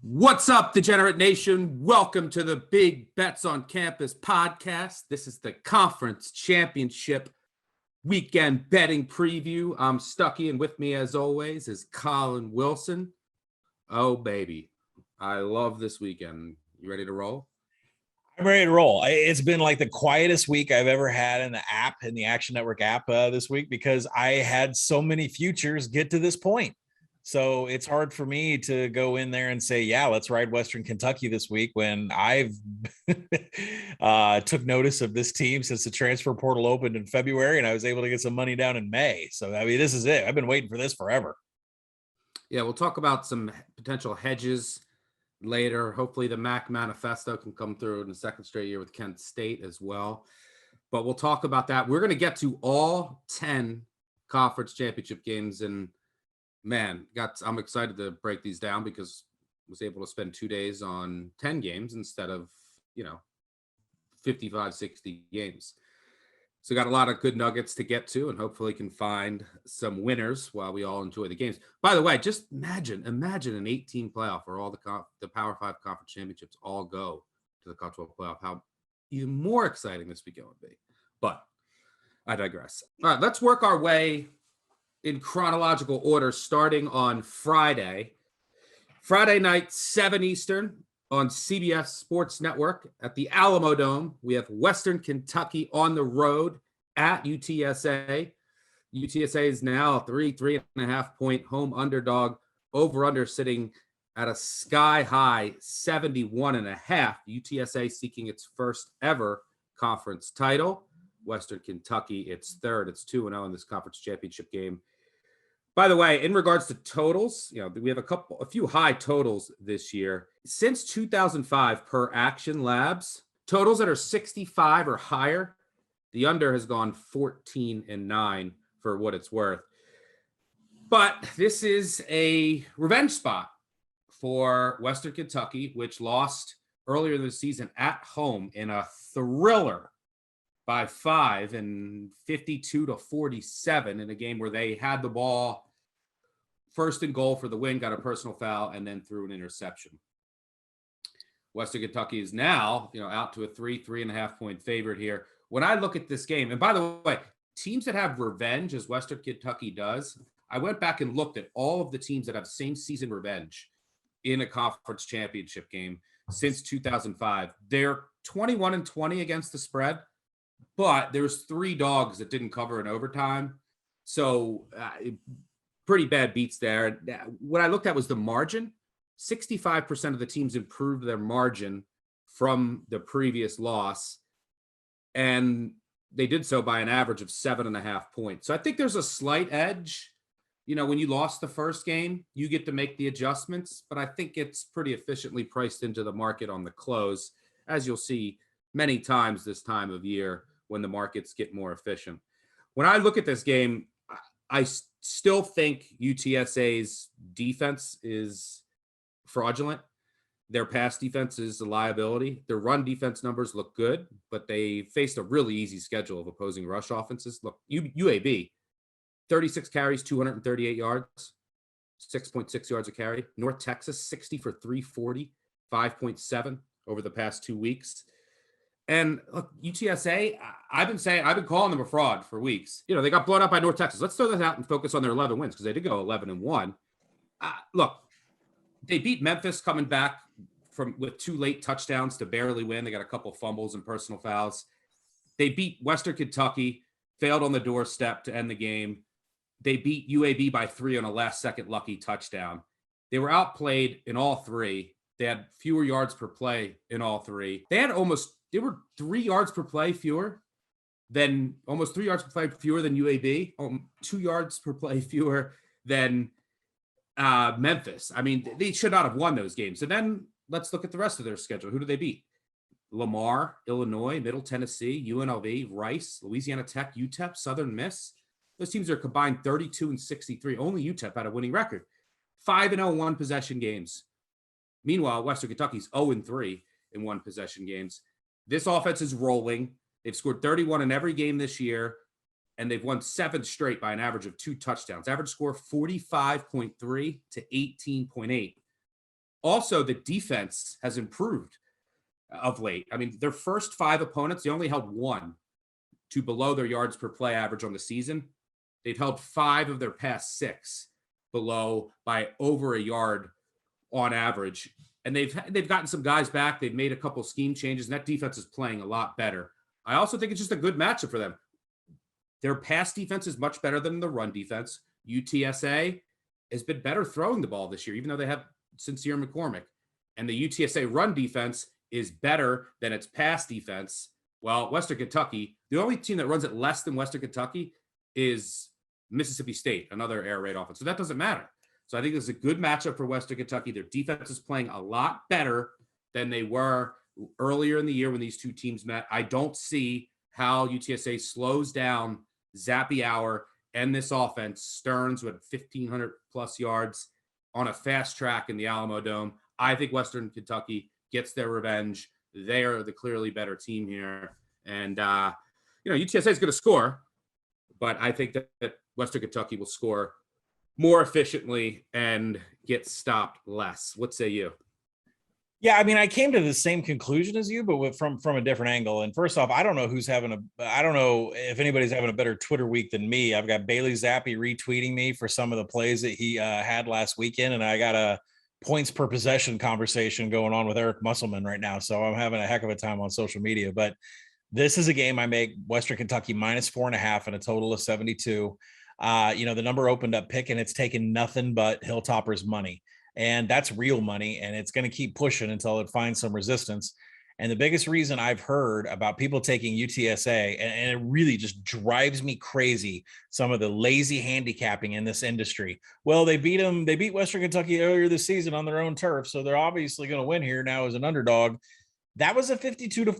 What's up, Degenerate Nation? Welcome to the Big Bets on Campus podcast. This is the conference championship weekend betting preview. I'm Stuckey, and with me, as always, is Colin Wilson. Oh, baby. I love this weekend. You ready to roll? I'm ready to roll. It's been like the quietest week I've ever had in the Action Network app this week because I had so many futures get to this point. So it's hard for me to go in there and say, yeah, let's ride Western Kentucky this week when I've took notice of this team since the transfer portal opened in February and I was able to get some money down in May. So, I mean, this is it. I've been waiting for this forever. Yeah, we'll talk about some potential hedges later. Hopefully the MAC manifesto can come through in the second straight year with Kent State as well. But we'll talk about that. We're going to get to all 10 conference championship games, and man, I'm excited to break these down because I was able to spend 2 days on 10 games instead of, 55, 60 games. So got a lot of good nuggets to get to, and hopefully can find some winners while we all enjoy the games. By the way, just imagine an 18 playoff where all the Power 5 conference championships all go to the College 12 playoff. How even more exciting this weekend would be. But I digress. All right, let's work our way in chronological order, starting on Friday night, 7 Eastern on CBS Sports Network at the Alamo Dome. We have Western Kentucky on the road at UTSA. UTSA is now 3.5 point home underdog, over under sitting at a sky high 71.5. UTSA seeking its first ever conference title. Western Kentucky, its third. It's 2-0 in this conference championship game. By the way, in regards to totals, we have a few high totals this year. Since 2005 per Action Labs, totals that are 65 or higher, the under has gone 14-9 for what it's worth. But this is a revenge spot for Western Kentucky, which lost earlier this season at home in a thriller by 5 and 52-47 in a game where they had the ball first and goal for the win, got a personal foul, and then threw an interception. Western Kentucky is now, out to a 3.5 point favorite here. When I look at this game, and by the way, teams that have revenge, as Western Kentucky does, I went back and looked at all of the teams that have same season revenge in a conference championship game since 2005. They're 21-20 against the spread, but there's 3 dogs that didn't cover in overtime. So pretty bad beats there. What I looked at was the margin. 65% of the teams improved their margin from the previous loss, and they did so by an average of 7.5 points. So I think there's a slight edge. When you lost the first game, you get to make the adjustments, but I think it's pretty efficiently priced into the market on the close, as you'll see many times this time of year when the markets get more efficient. When I look at this game, I still think UTSA's defense is fraudulent. Their pass defense is a liability. Their run defense numbers look good, but they faced a really easy schedule of opposing rush offenses. Look, UAB, 36 carries, 238 yards, 6.6 yards a carry. North Texas, 60 for 340, 5.7 over the past 2 weeks. And look, UTSA, I've been calling them a fraud for weeks. They got blown out by North Texas. Let's throw that out and focus on their 11 wins because they did go 11-1. Look, they beat Memphis coming back with 2 late touchdowns to barely win. They got a couple fumbles and personal fouls. They beat Western Kentucky, failed on the doorstep to end the game. They beat UAB by 3 on a last-second lucky touchdown. They were outplayed in all 3. They had fewer yards per play in all 3. They were 3 yards per play fewer than UAB, 2 yards per play fewer than Memphis. I mean, they should not have won those games. And then let's look at the rest of their schedule. Who do they beat? Lamar, Illinois, Middle Tennessee, UNLV, Rice, Louisiana Tech, UTEP, Southern Miss. Those teams are combined 32-63. Only UTEP had a winning record. 5-0 one-possession games. Meanwhile, Western Kentucky's 0-3 in one-possession games. This offense is rolling. They've scored 31 in every game this year, and they've won 7 straight by an average of 2 touchdowns. Average score 45.3 to 18.8. Also, the defense has improved of late. I mean, their first 5 opponents, they only held 1 to below their yards per play average on the season. They've held 5 of their past 6 below by over a yard on average. And they've gotten some guys back. They've made a couple scheme changes, and that defense is playing a lot better. I also think it's just a good matchup for them. Their pass defense is much better than the run defense. UTSA has been better throwing the ball this year, even though they have Sincere McCormick. And the UTSA run defense is better than its pass defense. Well, Western Kentucky, the only team that runs it less than Western Kentucky is Mississippi State, another air raid offense. So that doesn't matter. So I think this is a good matchup for Western Kentucky. Their defense is playing a lot better than they were earlier in the year when these two teams met. I don't see how UTSA slows down Zappy Hour and this offense. Stearns with 1,500 plus yards on a fast track in the Alamo Dome. I think Western Kentucky gets their revenge. They are the clearly better team here. And, UTSA is going to score, but I think that Western Kentucky will score more efficiently and get stopped less. What say you? Yeah, I mean, I came to the same conclusion as you, but from a different angle. And first off, I don't know if anybody's having a better Twitter week than me. I've got Bailey Zappi retweeting me for some of the plays that he had last weekend, and I got a points per possession conversation going on with Eric Musselman right now. So I'm having a heck of a time on social media. But this is a game I make Western Kentucky -4.5 and a total of 72. The number opened up pick, and it's taken nothing but Hilltoppers money. And that's real money, and it's going to keep pushing until it finds some resistance. And the biggest reason I've heard about people taking UTSA, and it really just drives me crazy, some of the lazy handicapping in this industry. Well, they beat Western Kentucky earlier this season on their own turf, so they're obviously going to win here now as an underdog. That was a 52-46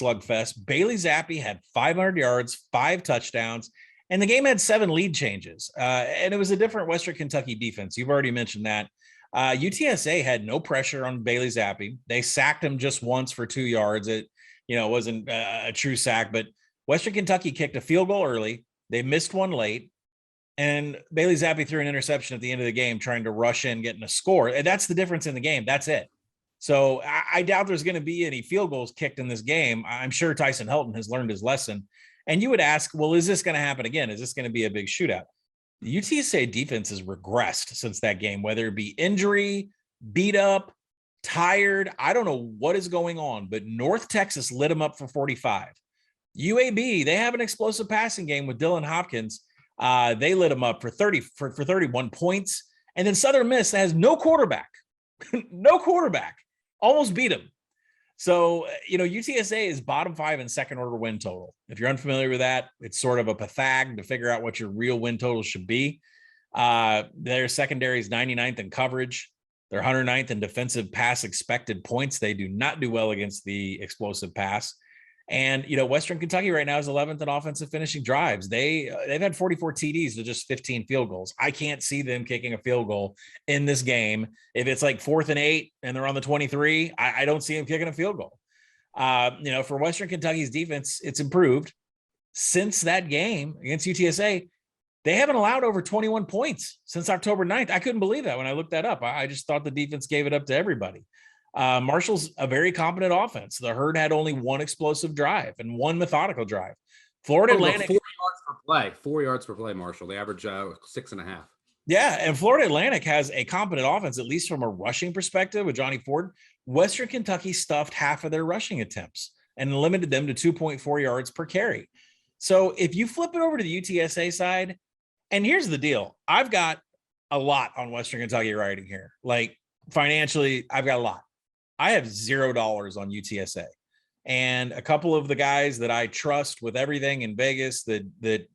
slugfest. Bailey Zappi had 500 yards, 5 touchdowns, and the game had 7 lead changes. And it was a different Western Kentucky defense. You've already mentioned that. UTSA had no pressure on Bailey Zappi. They sacked him just once for 2 yards. It wasn't a true sack, but Western Kentucky kicked a field goal early. They missed one late, and Bailey Zappi threw an interception at the end of the game trying to rush in, getting a score. And that's the difference in the game. That's it. So I doubt there's going to be any field goals kicked in this game. I'm sure Tyson Helton has learned his lesson. And you would ask, well, is this going to happen again? Is this going to be a big shootout? The UTSA defense has regressed since that game, whether it be injury, beat up, tired. I don't know what is going on, but North Texas lit them up for 45. UAB, they have an explosive passing game with Dylan Hopkins. They lit them up for 31 points. And then Southern Miss has no quarterback, almost beat them. So, UTSA is bottom 5 in second order win total. If you're unfamiliar with that, it's sort of a pathag to figure out what your real win total should be. Their secondary is 99th in coverage. They're 109th in defensive pass expected points. They do not do well against the explosive pass. And, Western Kentucky right now is 11th in offensive finishing drives. They've had 44 TDs to just 15 field goals. I can't see them kicking a field goal in this game. If it's like 4th and 8 and they're on the 23, I don't see them kicking a field goal. For Western Kentucky's defense, it's improved. Since that game against UTSA, they haven't allowed over 21 points since October 9th. I couldn't believe that when I looked that up. I just thought the defense gave it up to everybody. Marshall's a very competent offense. The Herd had only 1 explosive drive and 1 methodical drive. Florida Atlantic 4 yards per play. 4 yards per play, Marshall. They average 6.5. Yeah, and Florida Atlantic has a competent offense, at least from a rushing perspective with Johnny Ford. Western Kentucky stuffed half of their rushing attempts and limited them to 2.4 yards per carry. So if you flip it over to the UTSA side, and here's the deal. I've got a lot on Western Kentucky riding here. Like financially, I've got a lot. I have $0 on UTSA, and a couple of the guys that I trust with everything in Vegas that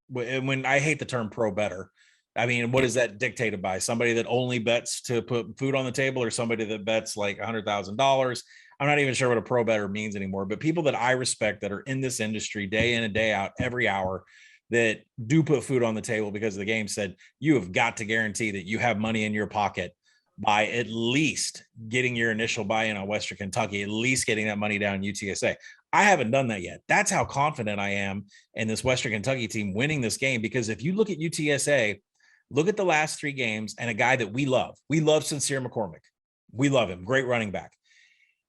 when I hate the term pro better. I mean, what is that dictated by? Somebody that only bets to put food on the table, or somebody that bets like $100,000? I'm not even sure what a pro better means anymore, but people that I respect that are in this industry day in and day out, every hour, that do put food on the table because the game said you have got to guarantee that you have money in your pocket by at least getting your initial buy-in on Western Kentucky, at least getting that money down UTSA. I haven't done that yet. That's how confident I am in this Western Kentucky team winning this game, because if you look at UTSA, look at the last 3 games and a guy that we love. We love Sincere McCormick. We love him. Great running back.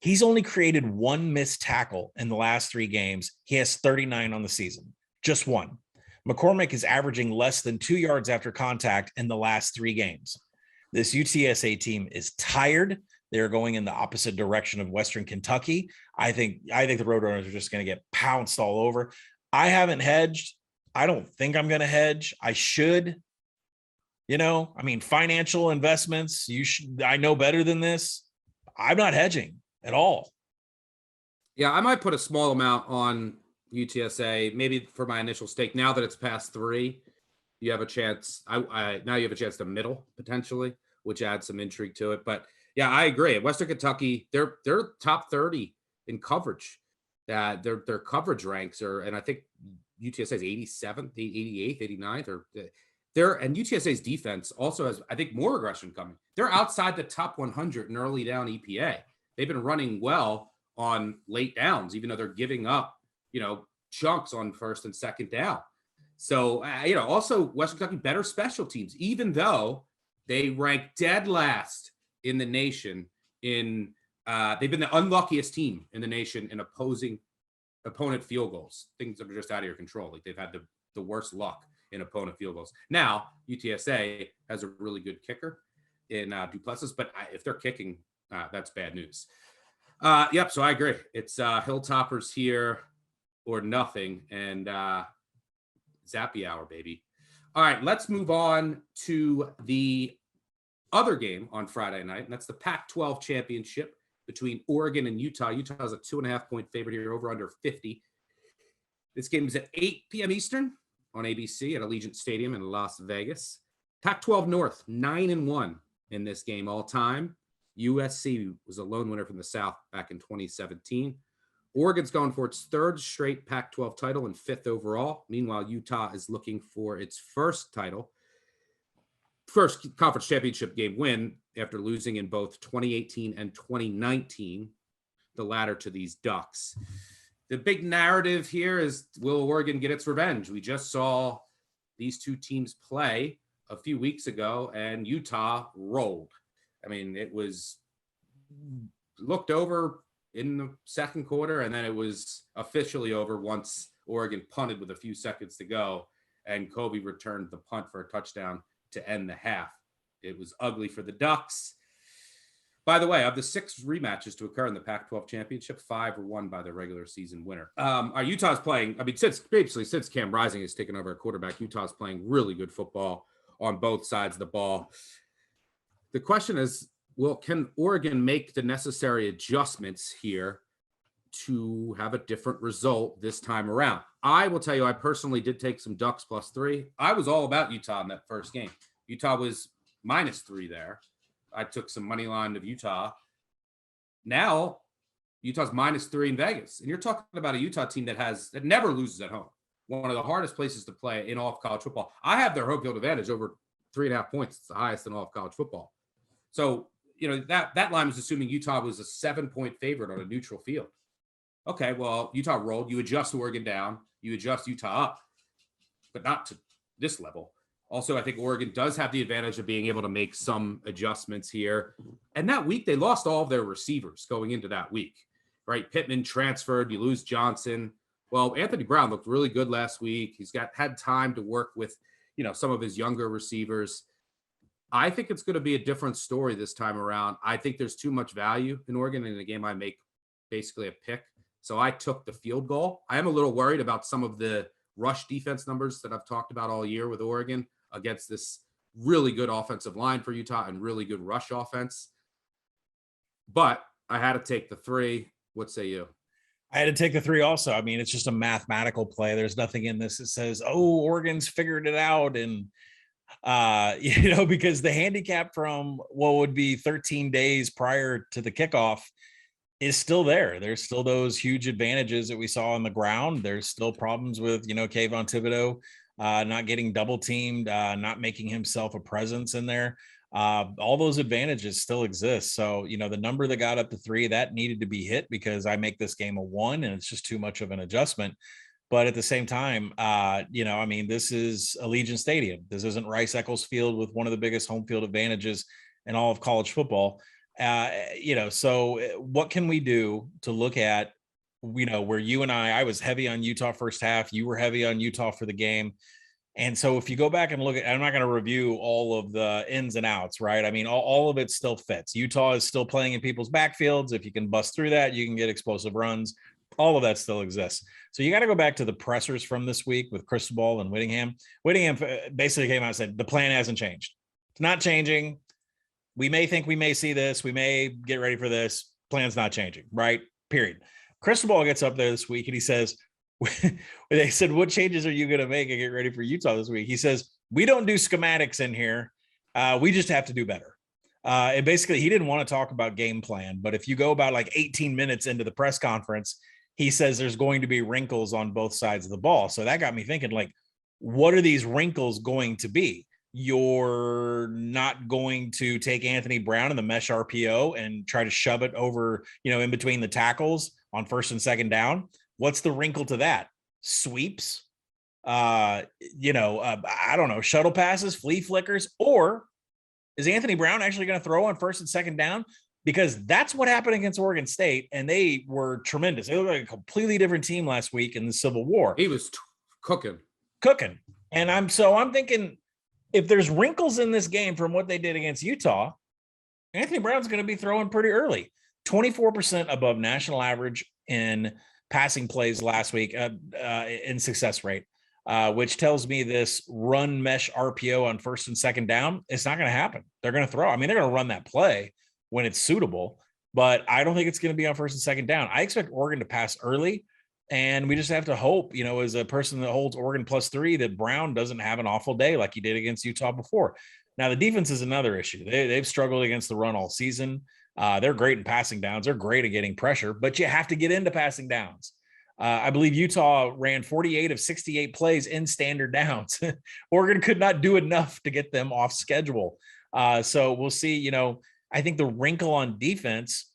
He's only created one missed tackle in the last 3 games. He has 39 on the season, just one. McCormick is averaging less than 2 yards after contact in the last 3 games. This UTSA team is tired. They're going in the opposite direction of Western Kentucky. I think the Roadrunners are just going to get pounced all over. I haven't hedged. I don't think I'm going to hedge. I should. Financial investments, I know better than this. I'm not hedging at all. Yeah, I might put a small amount on UTSA, maybe for my initial stake. Now that it's past 3, you have a chance. Now you have a chance to middle potentially, which adds some intrigue to it. But yeah, I agree. Western Kentucky, they're top 30 in coverage. Their coverage ranks are, and I think UTSA is 87th, 88th, 89th, or and UTSA's defense also has, I think, more aggression coming. They're outside the top 100 in early down EPA. They've been running well on late downs, even though they're giving up, chunks on first and second down. So, also Western Kentucky better special teams, even though they rank dead last in the nation in they've been the unluckiest team in the nation in opponent field goals. Things that are just out of your control. Like they've had the worst luck in opponent field goals. Now, UTSA has a really good kicker in Duplessis, but if they're kicking, that's bad news. Yep, so I agree. It's Hilltoppers here or nothing, and Zappy hour, baby. All right, let's move on to the other game on Friday night, and that's the Pac-12 championship between Oregon and Utah. Utah is a 2.5-point favorite here, over under 50. This game is at 8 p.m. Eastern on ABC at Allegiant Stadium in Las Vegas. Pac-12 North, 9-1 in this game all time. USC was a lone winner from the South back in 2017. Oregon's going for its 3rd straight Pac-12 title and 5th overall. Meanwhile, Utah is looking for its first conference championship game win after losing in both 2018 and 2019, the latter to these Ducks. The big narrative here is, will Oregon get its revenge? We just saw these two teams play a few weeks ago, and Utah rolled. I mean, it was looked over in the second quarter, and then it was officially over once Oregon punted with a few seconds to go, and Kobe returned the punt for a touchdown to end the half. It was ugly for the Ducks. By the way, of the 6 rematches to occur in the Pac-12 championship, 5 were won by the regular season winner. Utah's playing, since Cam Rising has taken over at quarterback, Utah's playing really good football on both sides of the ball. The question is, can Oregon make the necessary adjustments here to have a different result this time around? I will tell you, I personally did take some Ducks +3. I was all about Utah in that first game. Utah was -3 there. I took some money line of Utah. Now, Utah's -3 in Vegas. And you're talking about a Utah team that never loses at home. One of the hardest places to play in all of college football. I have their home field advantage over 3.5 points. It's the highest in all of college football. So, that line was assuming Utah was a 7-point favorite on a neutral field. Okay, well, Utah rolled. You adjust Oregon down. You adjust Utah up, but not to this level. Also, I think Oregon does have the advantage of being able to make some adjustments here. And that week, they lost all of their receivers going into that week, right? Pittman transferred. You lose Johnson. Well, Anthony Brown looked really good last week. He's had time to work with, some of his younger receivers. I think it's going to be a different story this time around. I think there's too much value in Oregon in a game I make basically a pick. So I took the field goal. I am a little worried about some of the rush defense numbers that I've talked about all year with Oregon against this really good offensive line for Utah and really good rush offense. But I had to take the 3. What say you? I had to take the 3 also. I mean, it's just a mathematical play. There's nothing in this that says, oh, Oregon's figured it out. And, because the handicap from what would be 13 days prior to the kickoff is still there. There's still those huge advantages that we saw on the ground. There's still problems with, Kayvon Thibodeau not getting double teamed, not making himself a presence in there. All those advantages still exist. So, the number that got up to 3, that needed to be hit because I make this game a 1 and it's just too much of an adjustment. But at the same time, this is Allegiant Stadium. This isn't Rice-Eccles Field with one of the biggest home field advantages in all of college football. So what can we do to look at, where you and I was heavy on Utah first half, you were heavy on Utah for the game. And so if you go back and look at, I'm not going to review all of the ins and outs, right? I mean, all of it still fits. Utah is still playing in people's backfields. If you can bust through that, you can get explosive runs. All of that still exists. So you got to go back to the pressers from this week with Cristobal and Whittingham. Whittingham basically came out and said, the plan hasn't changed. It's not changing. We may think we may see this. We may get ready for this. Plan's not changing, right? Period. Cristobal gets up there this week and he says, they said, what changes are you going to make and get ready for Utah this week? He says, we don't do schematics in here. We just have to do better. And basically, he didn't want to talk about game plan. But if you go about like 18 minutes into the press conference, he says there's going to be wrinkles on both sides of the ball. So that got me thinking, like, what are these wrinkles going to be? You're not going to take Anthony Brown in the mesh RPO and try to shove it over, in between the tackles on first and second down. What's the wrinkle to that? Sweeps, I don't know, shuttle passes, flea flickers, or is Anthony Brown actually going to throw on first and second down? Because that's what happened against Oregon State, and they were tremendous. They looked like a completely different team last week in the Civil War. He was cooking. And I'm thinking, if there's wrinkles in this game from what they did against Utah, Anthony Brown's going to be throwing pretty early. 24% above national average in passing plays last week in success rate, which tells me this run mesh RPO on first and second down, it's not going to happen. They're going to throw. I mean, they're going to run that play when it's suitable, but I don't think it's going to be on first and second down. I expect Oregon to pass early, and we just have to hope, as a person that holds Oregon +3, that Brown doesn't have an awful day like he did against Utah before. Now, the defense is another issue. They've struggled against the run all season. They're great in passing downs. They're great at getting pressure, but you have to get into passing downs. I believe Utah ran 48 of 68 plays in standard downs. Oregon could not do enough to get them off schedule. So we'll see. I think the wrinkle on defense,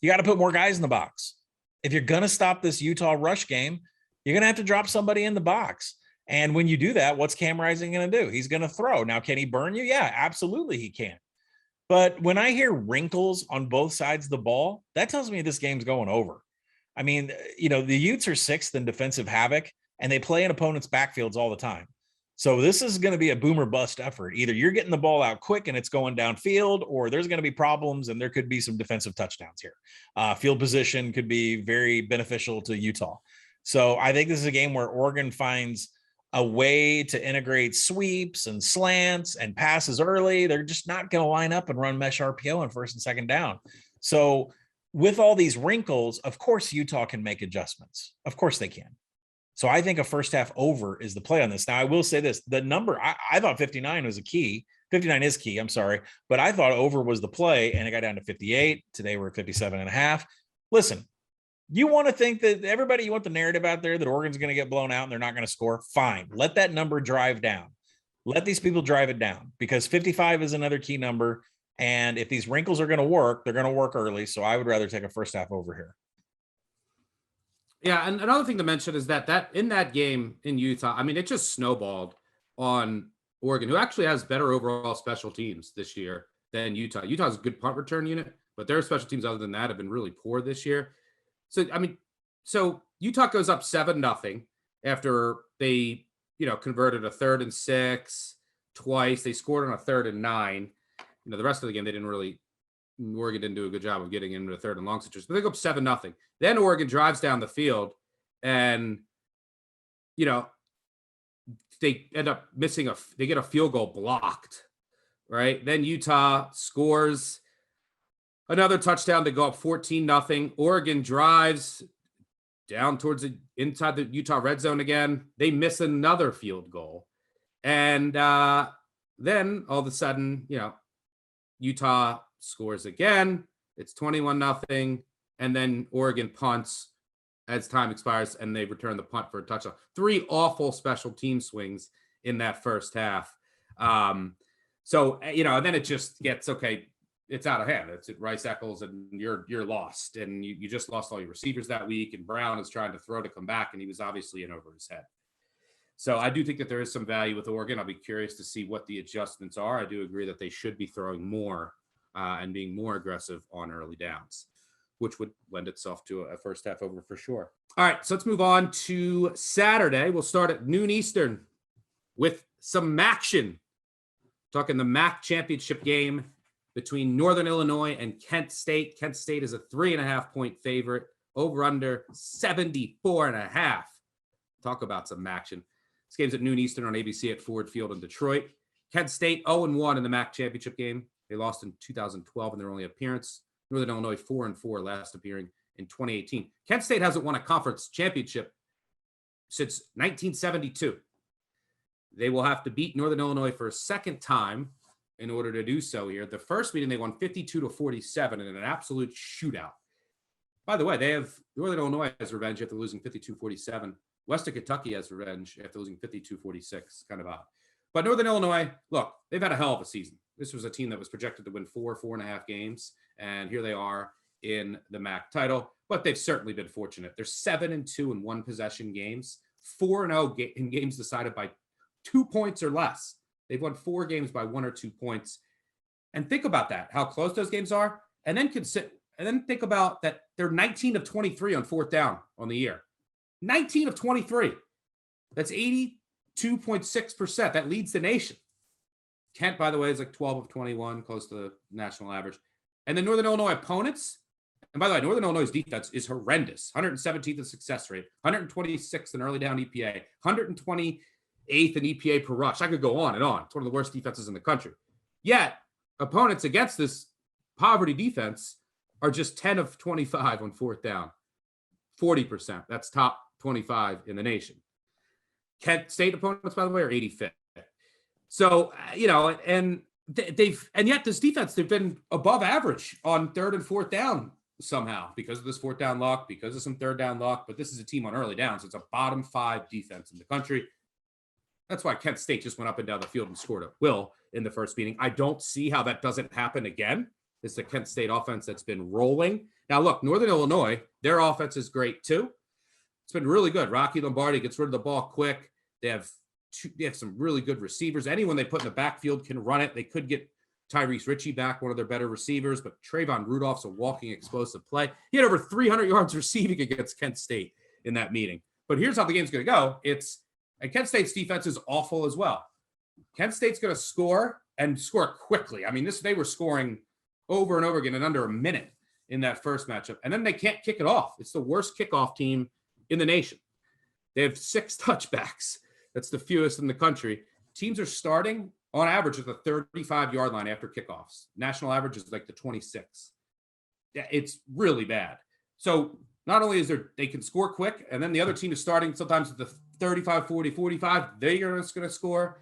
you got to put more guys in the box. If you're going to stop this Utah rush game, you're going to have to drop somebody in the box. And when you do that, what's Cam Rising going to do? He's going to throw. Now, can he burn you? Yeah, absolutely he can. But when I hear wrinkles on both sides of the ball, that tells me this game's going over. I mean, the Utes are 6th in defensive havoc, and they play in opponents' backfields all the time. So this is going to be a boomer bust effort. Either you're getting the ball out quick and it's going downfield, or there's going to be problems and there could be some defensive touchdowns here. Field position could be very beneficial to Utah. So I think this is a game where Oregon finds a way to integrate sweeps and slants and passes early. They're just not going to line up and run mesh RPO on first and second down. So with all these wrinkles, of course, Utah can make adjustments. Of course they can. So I think a first half over is the play on this. Now, I will say this, the number, I thought 59 was a key. 59 is key, I'm sorry. But I thought over was the play, and it got down to 58. Today we're at 57.5. Listen, you want to think that everybody, you want the narrative out there that Oregon's going to get blown out and they're not going to score? Fine. Let that number drive down. Let these people drive it down, because 55 is another key number. And if these wrinkles are going to work, they're going to work early. So I would rather take a first half over here. Yeah, and another thing to mention is that in that game in Utah, I mean, it just snowballed on Oregon, who actually has better overall special teams this year than Utah. Utah's a good punt return unit, but their special teams other than that have been really poor this year. So, I mean, Utah goes up 7-0 after they, converted a 3rd and 6 twice. They scored on a 3rd and 9. The rest of the game, Oregon didn't do a good job of getting into a 3rd and long situation, but they go up 7-0. Then Oregon drives down the field, and they end up missing they get a field goal blocked, right? Then Utah scores another touchdown to go up 14-0. Oregon drives down towards inside the Utah red zone again. They miss another field goal, and then all of a sudden, Utah scores again. It's 21-0, and then Oregon punts as time expires, and they return the punt for a touchdown. 3 awful special team swings in that first half. And then it just gets okay. It's out of hand. It's at Rice Eccles, and you're lost, and you just lost all your receivers that week. And Brown is trying to throw to come back, and he was obviously in over his head. So I do think that there is some value with Oregon. I'll be curious to see what the adjustments are. I do agree that they should be throwing more and being more aggressive on early downs, which would lend itself to a first half over for sure. All right, so let's move on to Saturday. We'll start at noon Eastern with some action. Talking the MAC championship game between Northern Illinois and Kent State. Kent State is a 3.5-point favorite, over under 74.5. Talk about some action. This game's at noon Eastern on ABC at Ford Field in Detroit. Kent State 0-1 in the MAC championship game. They lost in 2012 in their only appearance. Northern Illinois 4-4 last appearing in 2018. Kent State hasn't won a conference championship since 1972. They will have to beat Northern Illinois for a second time in order to do so here. The first meeting, they won 52-47 in an absolute shootout. By the way, Northern Illinois has revenge after losing 52-47. Western Kentucky has revenge after losing 52-46. Kind of odd. But Northern Illinois, look, they've had a hell of a season. This was a team that was projected to win 4.5 games, and here they are in the MAC title. But they've certainly been fortunate. They're 7-2 in one-possession games, 4-0 in games decided by 2 points or less. They've won 4 games by 1 or 2 points. And think about that, how close those games are. And then think about that they're 19 of 23 on fourth down on the year. 19 of 23. That's 82.6%. That leads the nation. Kent, by the way, is like 12 of 21, close to the national average. And the Northern Illinois opponents, and by the way, Northern Illinois' defense is horrendous. 117th in success rate, 126th in early down EPA, 128th in EPA per rush. I could go on and on. It's one of the worst defenses in the country. Yet, opponents against this poverty defense are just 10 of 25 on fourth down. 40%. That's top 25 in the nation. Kent State opponents, by the way, are 85th. So, and yet this defense, they've been above average on third and fourth down somehow because of this fourth down luck, because of some third down luck. But this is a team on early downs. It's a bottom 5 defense in the country. That's why Kent State just went up and down the field and scored at will in the first meeting. I don't see how that doesn't happen again. It's the Kent State offense that's been rolling. Now, look, Northern Illinois, their offense is great too. It's been really good. Rocky Lombardi gets rid of the ball quick. They have some really good receivers. Anyone they put in the backfield can run it. They could get Tyrese Ritchie back, one of their better receivers, but Trayvon Rudolph's a walking explosive play. He had over 300 yards receiving against Kent State in that meeting. But here's how the game's going to go. And Kent State's defense is awful as well. Kent State's going to score and score quickly. I mean, they were scoring over and over again in under a minute in that first matchup. And then they can't kick it off. It's the worst kickoff team in the nation. They have 6 touchbacks. That's the fewest in the country. Teams are starting on average at the 35-yard line after kickoffs. National average is like the 26. Yeah, it's really bad. So not only is they can score quick, and then the other team is starting sometimes at the 35, 40, 45. They're just going to score.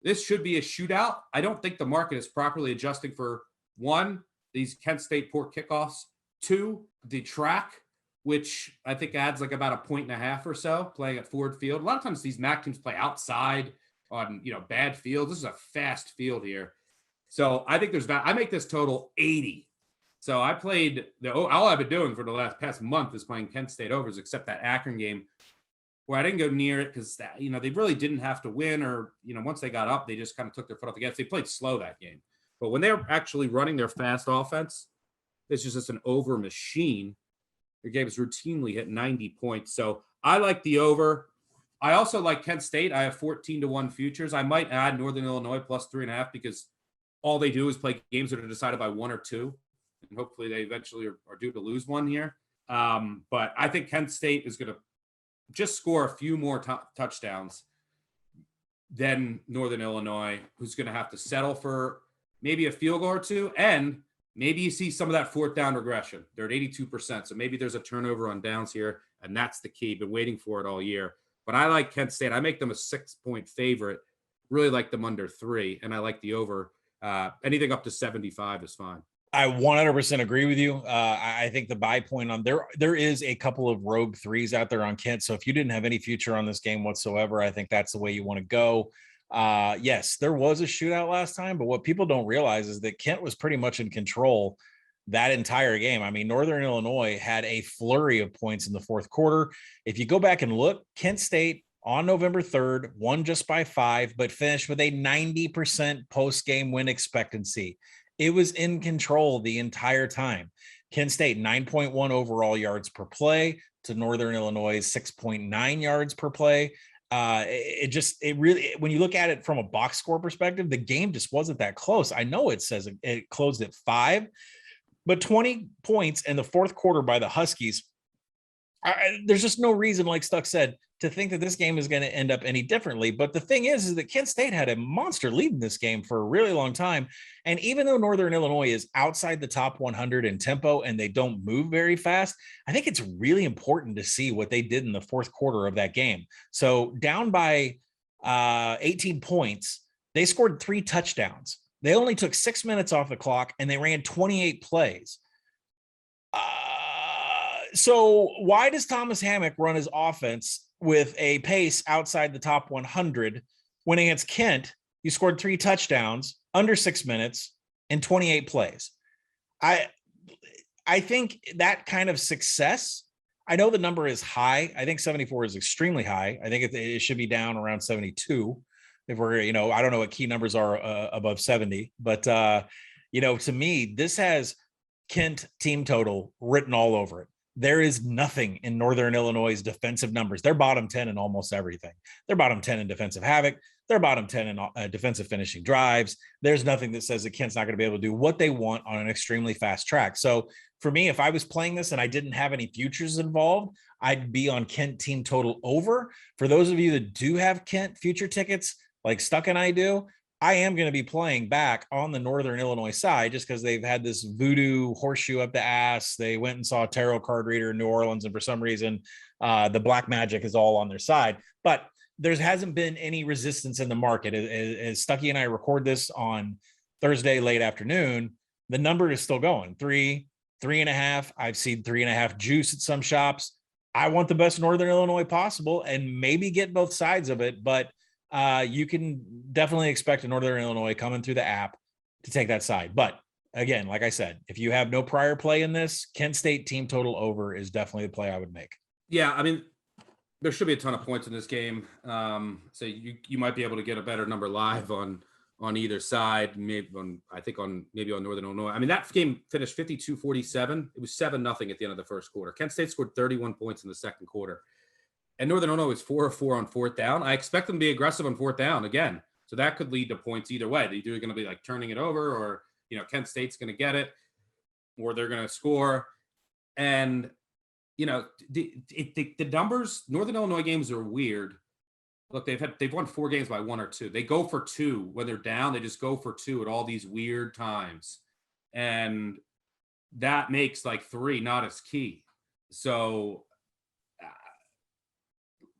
This should be a shootout. I don't think the market is properly adjusting for, 1, these Kent State poor kickoffs, 2, the track, which I think adds like about 1.5 points or so playing at Ford Field. A lot of times these MAC teams play outside on, bad fields. This is a fast field here. So I think I make this total 80. So I played all I've been doing for the past month is playing Kent State overs, except that Akron game where I didn't go near it because, they really didn't have to win or, once they got up, they just kind of took their foot off the gas. They played slow that game. But when they're actually running their fast offense, it's just an over machine. Their games routinely hit 90 points. So I like the over. I also like Kent State. I have 14-1 futures. I might add Northern Illinois plus 3.5 because all they do is play games that are decided by 1 or 2. And hopefully they eventually are due to lose one here. But I think Kent State is going to just score a few more touchdowns than Northern Illinois, who's going to have to settle for maybe a field goal or 2. And maybe you see some of that fourth down regression. They're at 82%. So maybe there's a turnover on downs here. And that's the key. Been waiting for it all year. But I like Kent State. I make them a 6-point favorite. Really like them under 3. And I like the over. Anything up to 75 is fine. I 100% agree with you. I think the buy point on there is a couple of rogue 3s out there on Kent. So if you didn't have any future on this game whatsoever, I think that's the way you want to go. Yes, there was a shootout last time, but what people don't realize is that Kent was pretty much in control that entire game. I mean, Northern Illinois had a flurry of points in the fourth quarter. If you go back and look, Kent State on November 3rd won just by 5, but finished with a 90% post-game win expectancy. It was in control the entire time. Kent State, 9.1 overall yards per play to Northern Illinois, 6.9 yards per play. It really, when you look at it from a box score perspective, the game just wasn't that close. I know it says it closed at 5, but 20 points in the fourth quarter by the Huskies. There's just no reason, like Stuck said, to think that this game is going to end up any differently. But the thing is that Kent State had a monster lead in this game for a really long time. And even though Northern Illinois is outside the top 100 in tempo and they don't move very fast, I think it's really important to see what they did in the fourth quarter of that game. So down by 18 points, they scored 3 touchdowns. They only took 6 minutes off the clock and they ran 28 plays. So why does Thomas Hammock run his offense with a pace outside the top 100 when against Kent, you scored 3 touchdowns under 6 minutes and 28 plays? I think that kind of success, I know the number is high. I think 74 is extremely high. I think it should be down around 72 if we're, I don't know what key numbers are above 70, but to me, this has Kent team total written all over it. There is nothing in Northern Illinois' defensive numbers. They're bottom 10 in almost everything. They're bottom 10 in defensive havoc. They're bottom 10 in defensive finishing drives. There's nothing that says that Kent's not going to be able to do what they want on an extremely fast track. So for me, if I was playing this and I didn't have any futures involved, I'd be on Kent team total over. For those of you that do have Kent future tickets, like Stuck and I do, I am going to be playing back on the Northern Illinois side just because they've had this voodoo horseshoe up the ass. They went and saw a tarot card reader in New Orleans, and for some reason, the black magic is all on their side. But there hasn't been any resistance in the market. As Stucky and I record this on Thursday late afternoon, the number is still going 3.5. I've seen 3.5 juice at some shops. I want the best Northern Illinois possible and maybe get both sides of it, but you can definitely expect a Northern Illinois coming through the app to take that side. But again, like I said, if you have no prior play in this, Kent State team total over is definitely the play I would make. Yeah, I mean, there should be a ton of points in this game. So you might be able to get a better number live on either side. Maybe on Northern Illinois. I mean, that game finished 52-47. It was 7-0 at the end of the first quarter. Kent State scored 31 points in the second quarter. And Northern Illinois was 4 of 4 on fourth down. I expect them to be aggressive on fourth down again. So that could lead to points either way. They're either going to be like turning it over or, Kent State's going to get it or they're going to score. And, the numbers, Northern Illinois games are weird. Look, they've won 4 games by 1 or 2. They go for 2 when they're down. They just go for 2 at all these weird times. And that makes like 3 not as key. So,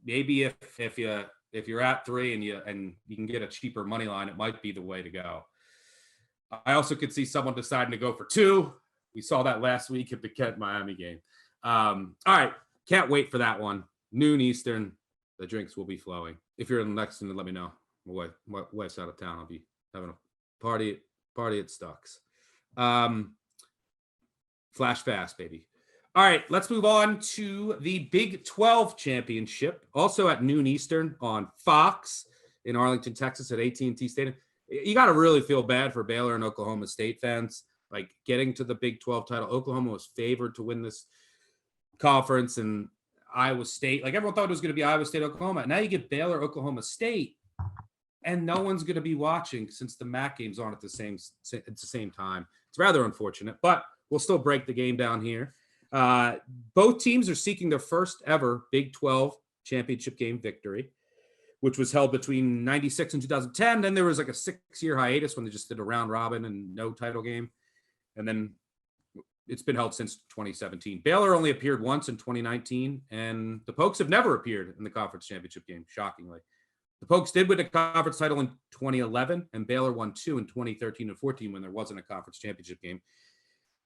maybe if you're at 3 and you can get a cheaper money line, it might be the way to go. I also could see someone deciding to go for 2. We saw that last week at the Kent Miami game. All right, can't wait for that one. Noon Eastern, the drinks will be flowing. If you're in Lexington, let me know. My wife's out of town. I'll be having a party at Stuck's. Flash fast, baby. All right, let's move on to the Big 12 championship, also at noon Eastern on Fox in Arlington, Texas at AT&T Stadium. You got to really feel bad for Baylor and Oklahoma State fans, like getting to the Big 12 title. Oklahoma was favored to win this conference, and Iowa State, like everyone thought it was going to be Iowa State, Oklahoma. Now you get Baylor, Oklahoma State, and no one's going to be watching since the MAC game's on at the same time. It's rather unfortunate, but we'll still break the game down here. Both teams are seeking their first ever Big 12 championship game victory, which was held between 96 and 2010. Then there was like a 6-year hiatus when they just did a round robin and no title game. And then it's been held since 2017. Baylor only appeared once in 2019, and the Pokes have never appeared in the conference championship game, shockingly. The Pokes did win a conference title in 2011, and Baylor won 2 in 2013 and 14 when there wasn't a conference championship game.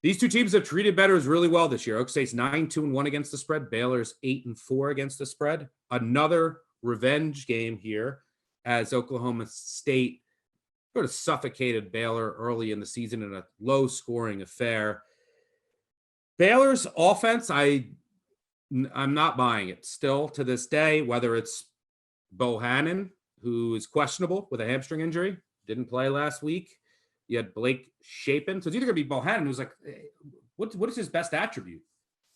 These two teams have treated bettors really well this year. Oak State's 9-2-1 against the spread. Baylor's 8-4 against the spread. Another revenge game here as Oklahoma State sort of suffocated Baylor early in the season in a low-scoring affair. Baylor's offense, I'm not buying it still to this day, whether it's Bohannon, who is questionable with a hamstring injury, didn't play last week. You had Blake Shapen. So it's either going to be Bohannon, who's like, what is his best attribute?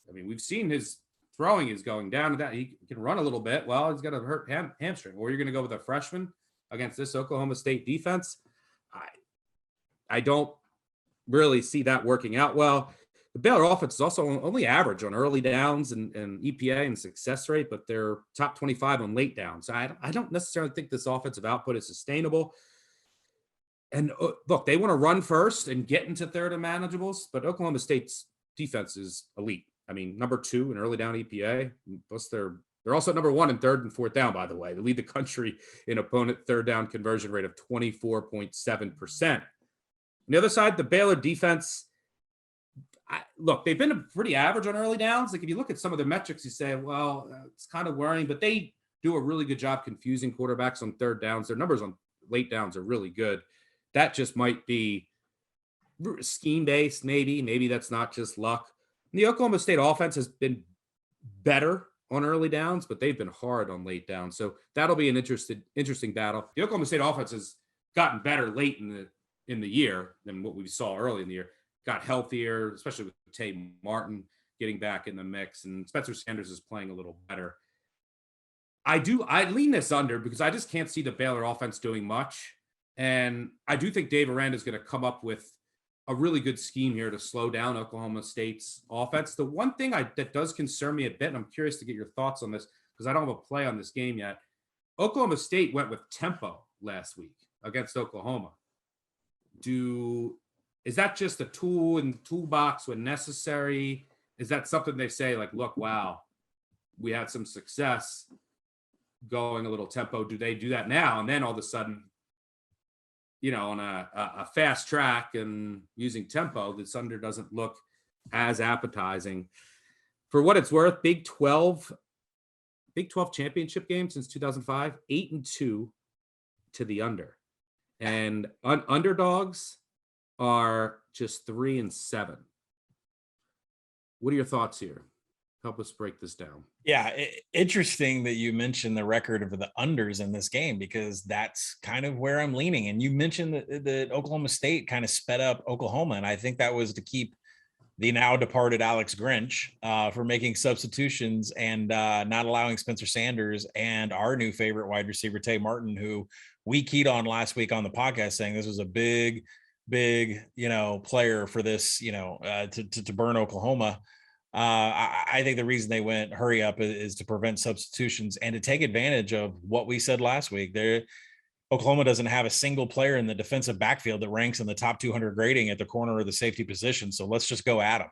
I mean, we've seen his throwing is going down to that. He can run a little bit. Well, he's got a hurt hamstring. Or you're going to go with a freshman against this Oklahoma State defense. I don't really see that working out well. The Baylor offense is also only average on early downs and EPA and success rate, but they're top 25 on late downs. So I don't necessarily think this offensive output is sustainable. And look, they want to run first and get into third and manageables, but Oklahoma State's defense is elite. I mean, number 2 in early down EPA. Plus, they're also number 1 in third and fourth down, by the way. They lead the country in opponent third down conversion rate of 24.7%. On the other side, the Baylor defense, look, they've been pretty average on early downs. Like if you look at some of the metrics, you say, well, it's kind of worrying, but they do a really good job confusing quarterbacks on third downs. Their numbers on late downs are really good. That just might be scheme-based, maybe. Maybe that's not just luck. The Oklahoma State offense has been better on early downs, but they've been hard on late downs. So that'll be an interesting battle. The Oklahoma State offense has gotten better late in the year than what we saw early in the year. Got healthier, especially with Tay Martin getting back in the mix, and Spencer Sanders is playing a little better. I lean this under because I just can't see the Baylor offense doing much. And I do think Dave Aranda is going to come up with a really good scheme here to slow down Oklahoma State's offense. The one thing that does concern me a bit, and I'm curious to get your thoughts on this because I don't have a play on this game yet. Oklahoma State went with tempo last week against Oklahoma. Is that just a tool in the toolbox when necessary? Is that something they say like, look, wow, we had some success going a little tempo. Do they do that now? And then all of a sudden, on a fast track and using tempo, this under doesn't look as appetizing. For what it's worth, Big 12 championship game since 2005, 8-2 to the under. And underdogs are just 3-7. What are your thoughts here? Help us break this down. Yeah, interesting that you mentioned the record of the unders in this game because that's kind of where I'm leaning. And you mentioned that Oklahoma State kind of sped up Oklahoma, and I think that was to keep the now departed Alex Grinch for making substitutions and not allowing Spencer Sanders and our new favorite wide receiver Tay Martin, who we keyed on last week on the podcast, saying this was a big player for this, to burn Oklahoma. I think the reason they went hurry up is to prevent substitutions and to take advantage of what we said last week. Oklahoma doesn't have a single player in the defensive backfield that ranks in the top 200 grading at the corner or the safety position. So let's just go at them.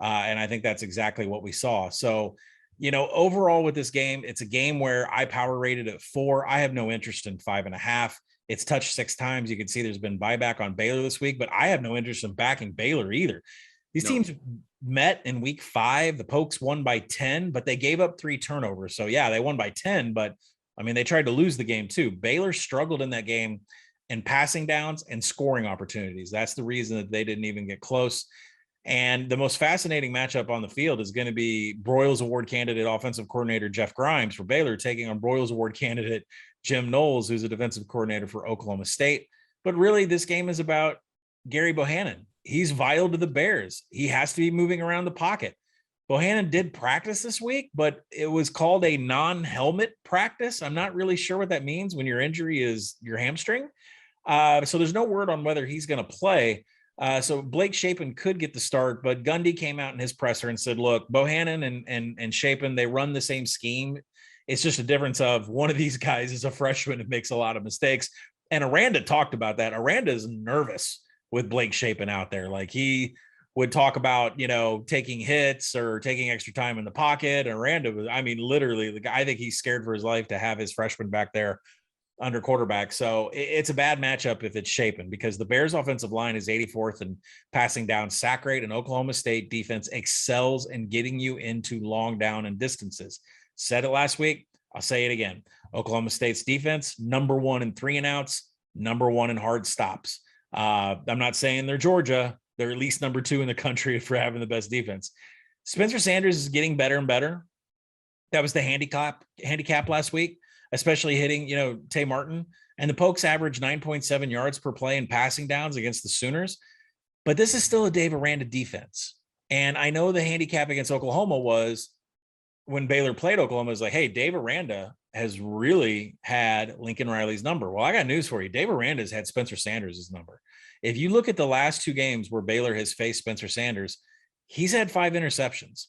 And I think that's exactly what we saw. So, overall with this game, it's a game where I power rated at 4. I have no interest in 5.5. It's touched 6 times. You can see there's been buyback on Baylor this week, but I have no interest in backing Baylor either. These teams met in week 5. The Pokes won by 10, but they gave up 3 turnovers. So yeah, they won by 10, but I mean, they tried to lose the game too. Baylor struggled in that game in passing downs and scoring opportunities. That's the reason that they didn't even get close. And the most fascinating matchup on the field is going to be Broyles Award candidate offensive coordinator Jeff Grimes for Baylor taking on Broyles Award candidate Jim Knowles, who's a defensive coordinator for Oklahoma State. But really, this game is about Gary Bohannon. He's vital to the Bears. He has to be moving around the pocket. Bohannon did practice this week, but it was called a non-helmet practice. I'm not really sure what that means when your injury is your hamstring. So there's no word on whether he's going to play. So Blake Shapen could get the start, but Gundy came out in his presser and said, look, Bohannon and Shapen, they run the same scheme. It's just a difference of one of these guys is a freshman and makes a lot of mistakes. And Aranda talked about that. Aranda is nervous with Blake Shapen out there. Like he would talk about, taking hits or taking extra time in the pocket. And Aranda was, literally the guy, I think he's scared for his life to have his freshman back there under quarterback. So it's a bad matchup if it's Shapen because the Bears offensive line is 84th in passing down sack rate, and Oklahoma State defense excels in getting you into long down and distances. Said it last week. I'll say it again. Oklahoma State's defense, number 1 in 3 and outs, number 1 in hard stops. I'm not saying they're Georgia. They're at least number 2 in the country for having the best defense. Spencer Sanders is getting better and better. That was the handicap last week, especially hitting, Tay Martin. and the Pokes average 9.7 yards per play in passing downs against the Sooners. But this is still a Dave Aranda defense. And I know the handicap against Oklahoma was when Baylor played Oklahoma, it was like, hey, Dave Aranda has really had Lincoln Riley's number. Well, I got news for you. Dave Aranda has had Spencer Sanders' number. If you look at the last 2 games where Baylor has faced Spencer Sanders, he's had 5 interceptions.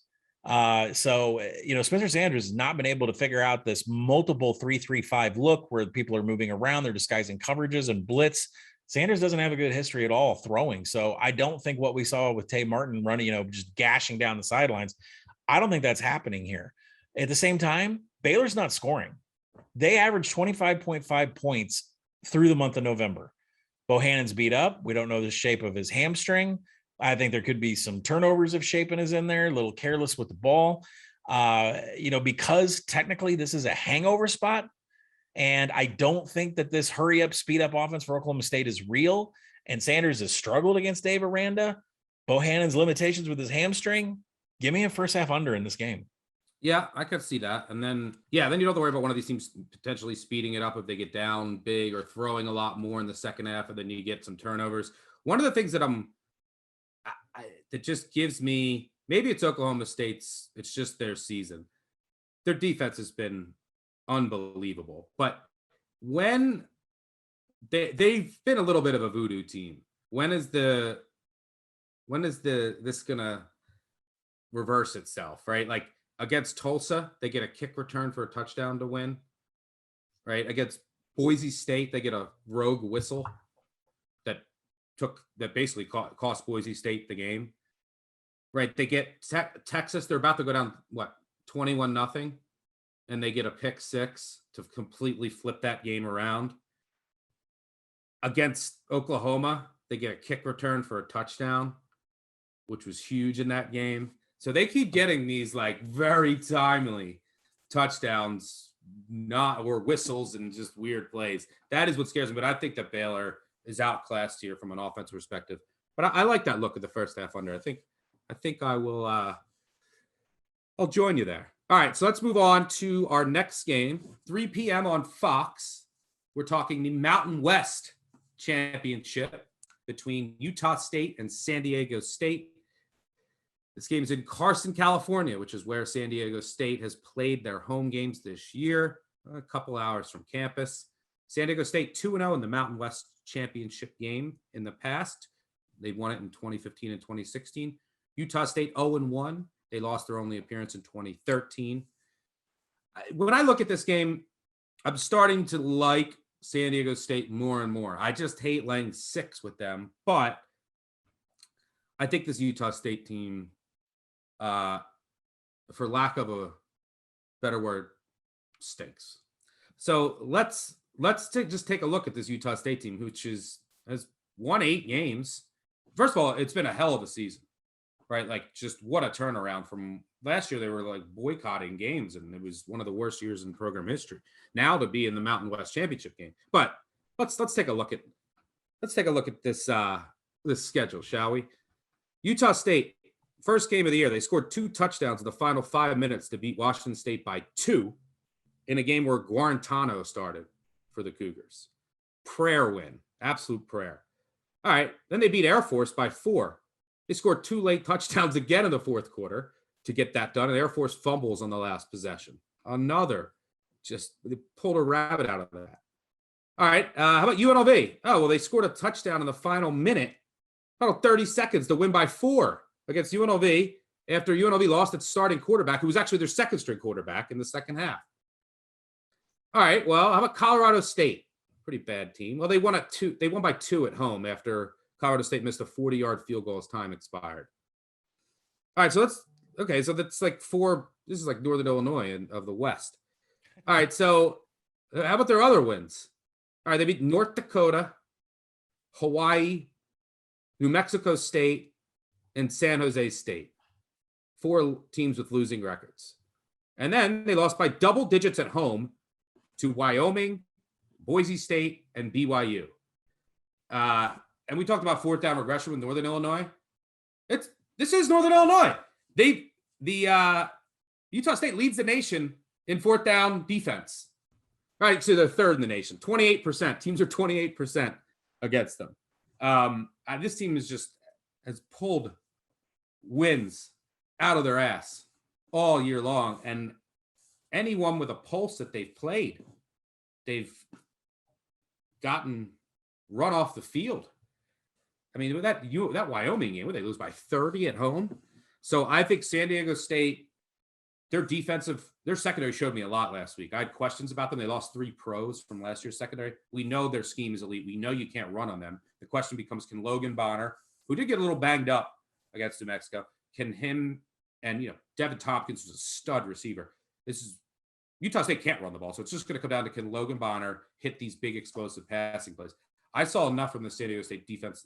So, Spencer Sanders has not been able to figure out this multiple 3-3-5 look where people are moving around, they're disguising coverages and blitz. Sanders doesn't have a good history at all throwing. So I don't think what we saw with Tay Martin running, just gashing down the sidelines, I don't think that's happening here. At the same time, Baylor's not scoring. They averaged 25.5 points through the month of November. Bohannon's beat up. We don't know the shape of his hamstring. I think there could be some turnovers if Shapen is in there, a little careless with the ball. Because technically this is a hangover spot, and I don't think that this hurry up, speed up offense for Oklahoma State is real. And Sanders has struggled against Dave Aranda. Bohannon's limitations with his hamstring. Give me a first half under in this game. Yeah, I could see that. And then you don't have to worry about one of these teams potentially speeding it up if they get down big or throwing a lot more in the second half, and then you get some turnovers. One of the things that that just gives me, maybe it's Oklahoma State's, it's just their season. Their defense has been unbelievable, but when they've been a little bit of a voodoo team. When is this gonna reverse itself, right? Like against Tulsa, they get a kick return for a touchdown to win, right? Against Boise State, they get a rogue whistle that basically cost Boise State the game, right? They get Texas, they're about to go down 21-0, and they get a pick 6 to completely flip that game around. Against Oklahoma, they get a kick return for a touchdown, which was huge in that game. So they keep getting these very timely touchdowns, or whistles and just weird plays. That is what scares me. But I think that Baylor is outclassed here from an offensive perspective. But I like that look at the first half under. I think I will. I'll join you there. All right, so let's move on to our next game, 3 p.m. on Fox. We're talking the Mountain West Championship between Utah State and San Diego State. This game is in Carson, California, which is where San Diego State has played their home games this year, a couple hours from campus. San Diego State 2-0 in the Mountain West Championship game in the past. They won it in 2015 and 2016. Utah State 0-1. They lost their only appearance in 2013. When I look at this game, I'm starting to like San Diego State more and more. I just hate laying 6 with them, but I think this Utah State team, for lack of a better word, stinks. So let's just take a look at this Utah State team, which has won 8 games. First of all, it's been a hell of a season, right? Just what a turnaround from last year. They were boycotting games, and it was one of the worst years in program history. Now to be in the Mountain West Championship game. But let's take a look at this this schedule, shall we? Utah State, first game of the year, they scored 2 touchdowns in the final 5 minutes to beat Washington State by 2 in a game where Guarantano started for the Cougars. Prayer win, absolute prayer. All right, then they beat Air Force by 4. They scored 2 late touchdowns again in the fourth quarter to get that done, and Air Force fumbles on the last possession. They pulled a rabbit out of that. All right, how about UNLV? Oh, well, they scored a touchdown in the final minute, final 30 seconds to win by 4 against UNLV after UNLV lost its starting quarterback, who was actually their second-string quarterback in the second half. All right, well, how about Colorado State? Pretty bad team. Well, they won by 2 at home after Colorado State missed a 40-yard field goal as time expired. All right, so that's 4. This is like Northern Illinois of the West. All right, so how about their other wins? All right, they beat North Dakota, Hawaii, New Mexico State, and San Jose State. 4 teams with losing records. And then they lost by double digits at home to Wyoming, Boise State, and BYU. And we talked about 4th down regression with Northern Illinois. This is Northern Illinois. Utah State leads the nation in 4th down defense. All right, so they're third in the nation. 28%. Teams are 28% against them. This team has pulled wins out of their ass all year long, and anyone with a pulse that they've played, they've gotten run off the field. I mean, with that Wyoming game, where they lose by 30 at home. So I think San Diego State, their secondary showed me a lot last week. I had questions about them. They lost 3 pros from last year's secondary. We know their scheme is elite. We know you can't run on them. The question becomes, can Logan Bonner, who did get a little banged up against New Mexico, can him and Devin Tompkins was a stud receiver. Utah State can't run the ball, so it's just going to come down to, can Logan Bonner hit these big explosive passing plays. I saw enough from the San Diego State defense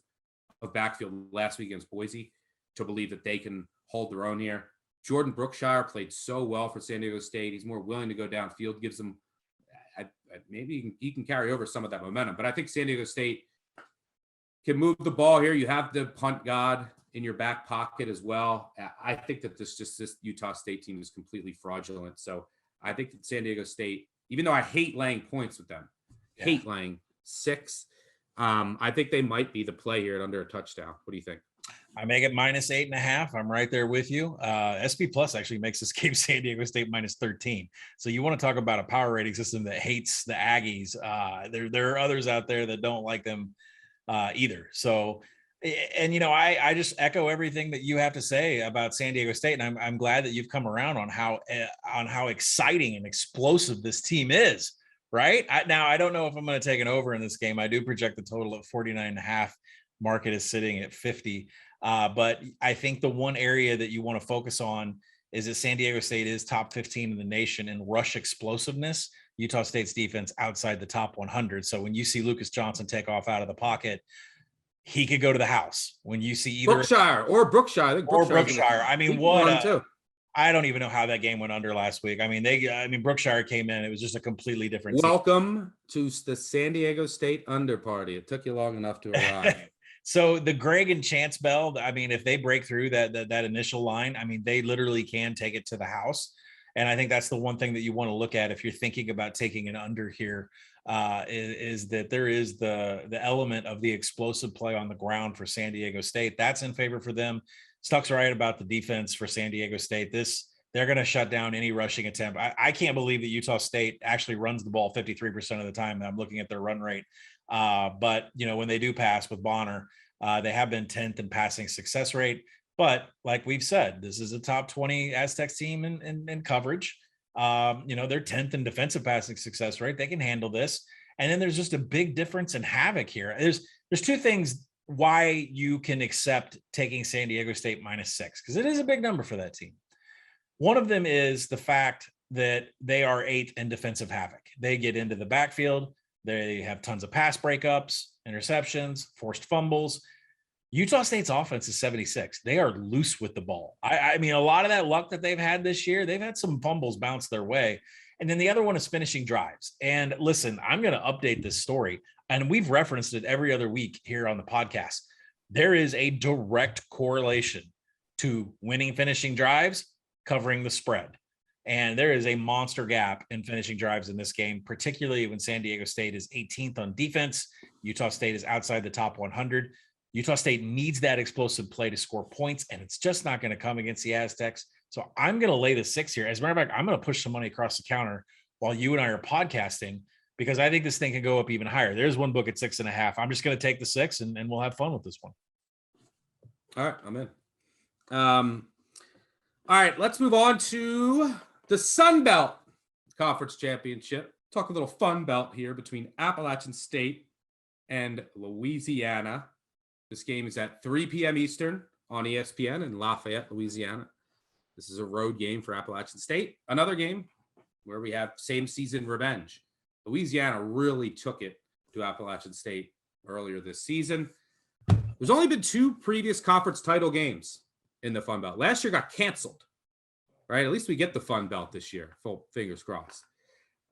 of backfield last week against Boise to believe that they can hold their own here. Jordan Brookshire played so well for San Diego State. He's more willing to go downfield, gives them maybe he can carry over some of that momentum. But I think San Diego State can move the ball here. You have the punt god in your back pocket as well. I think that this Utah State team is completely fraudulent. So I think that San Diego State, even though I hate laying points with them, hate laying 6, I think they might be the play here at under a touchdown. What do you think? I make it -8.5. I'm right there with you. SP Plus actually makes this game San Diego State -13. So you want to talk about a power rating system that hates the Aggies. There are others out there that don't like them either. So, and I just echo everything that you have to say about San Diego State, and I'm glad that you've come around on how exciting and explosive this team is. Right now, I don't know if I'm going to take an over in this game. I do project the total at 49.5. Market is sitting at 50. But I think the one area that you want to focus on is that San Diego State is top 15 in the nation in rush explosiveness. Utah State's defense outside the top 100. So when you see Lucas Johnson take off out of the pocket, he could go to the house. When you see either Brookshire. I think Brookshire. I mean, I don't even know how that game went under last week. I mean, Brookshire came in. It was just a completely different Welcome to the San Diego State under party. It took you long enough to arrive. So the Greg and Chance Bell, I mean, if they break through that initial line, I mean, they literally can take it to the house. And I think that's the one thing that you want to look at if you're thinking about taking an under here, is that there is the element of the explosive play on the ground for San Diego State. That's in favor for them. Stuck's right about the defense for San Diego State. They're going to shut down any rushing attempt. I can't believe that Utah State actually runs the ball 53% of the time. I'm looking at their run rate. But when they do pass with Bonner, they have been 10th in passing success rate. But like we've said, this is a top 20 Aztecs team in coverage. They're 10th in defensive passing success rate. They can handle this. And then there's just a big difference in havoc here. There's 2 things why you can accept taking San Diego State -6, because it is a big number for that team. One of them is the fact that they are 8th in defensive havoc. They get into the backfield. They have tons of pass breakups, interceptions, forced fumbles. Utah State's offense is 76. They are loose with the ball. I mean, a lot of that luck that they've had this year, they've had some fumbles bounce their way. And then the other one is finishing drives. And listen, I'm going to update this story, and we've referenced it every other week here on the podcast. There is a direct correlation to winning finishing drives, covering the spread. And there is a monster gap in finishing drives in this game, particularly when San Diego State is 18th on defense. Utah State is outside the top 100. Utah State needs that explosive play to score points, and it's just not going to come against the Aztecs. So I'm going to lay the 6 here. As a matter of fact, I'm going to push some money across the counter while you and I are podcasting, because I think this thing can go up even higher. There's one book at 6.5. I'm just going to take the 6 and we'll have fun with this one. All right, I'm in. All right, let's move on to the Sun Belt Conference Championship. Talk a little Fun Belt here between Appalachian State and Louisiana. This game is at 3 p.m. Eastern on ESPN in Lafayette, Louisiana. This is a road game for Appalachian State. Another game where we have same season revenge. Louisiana really took it to Appalachian State earlier this season. There's only been 2 previous conference title games in the Fun Belt. Last year got canceled, right? At least we get the Fun Belt this year. Full fingers crossed.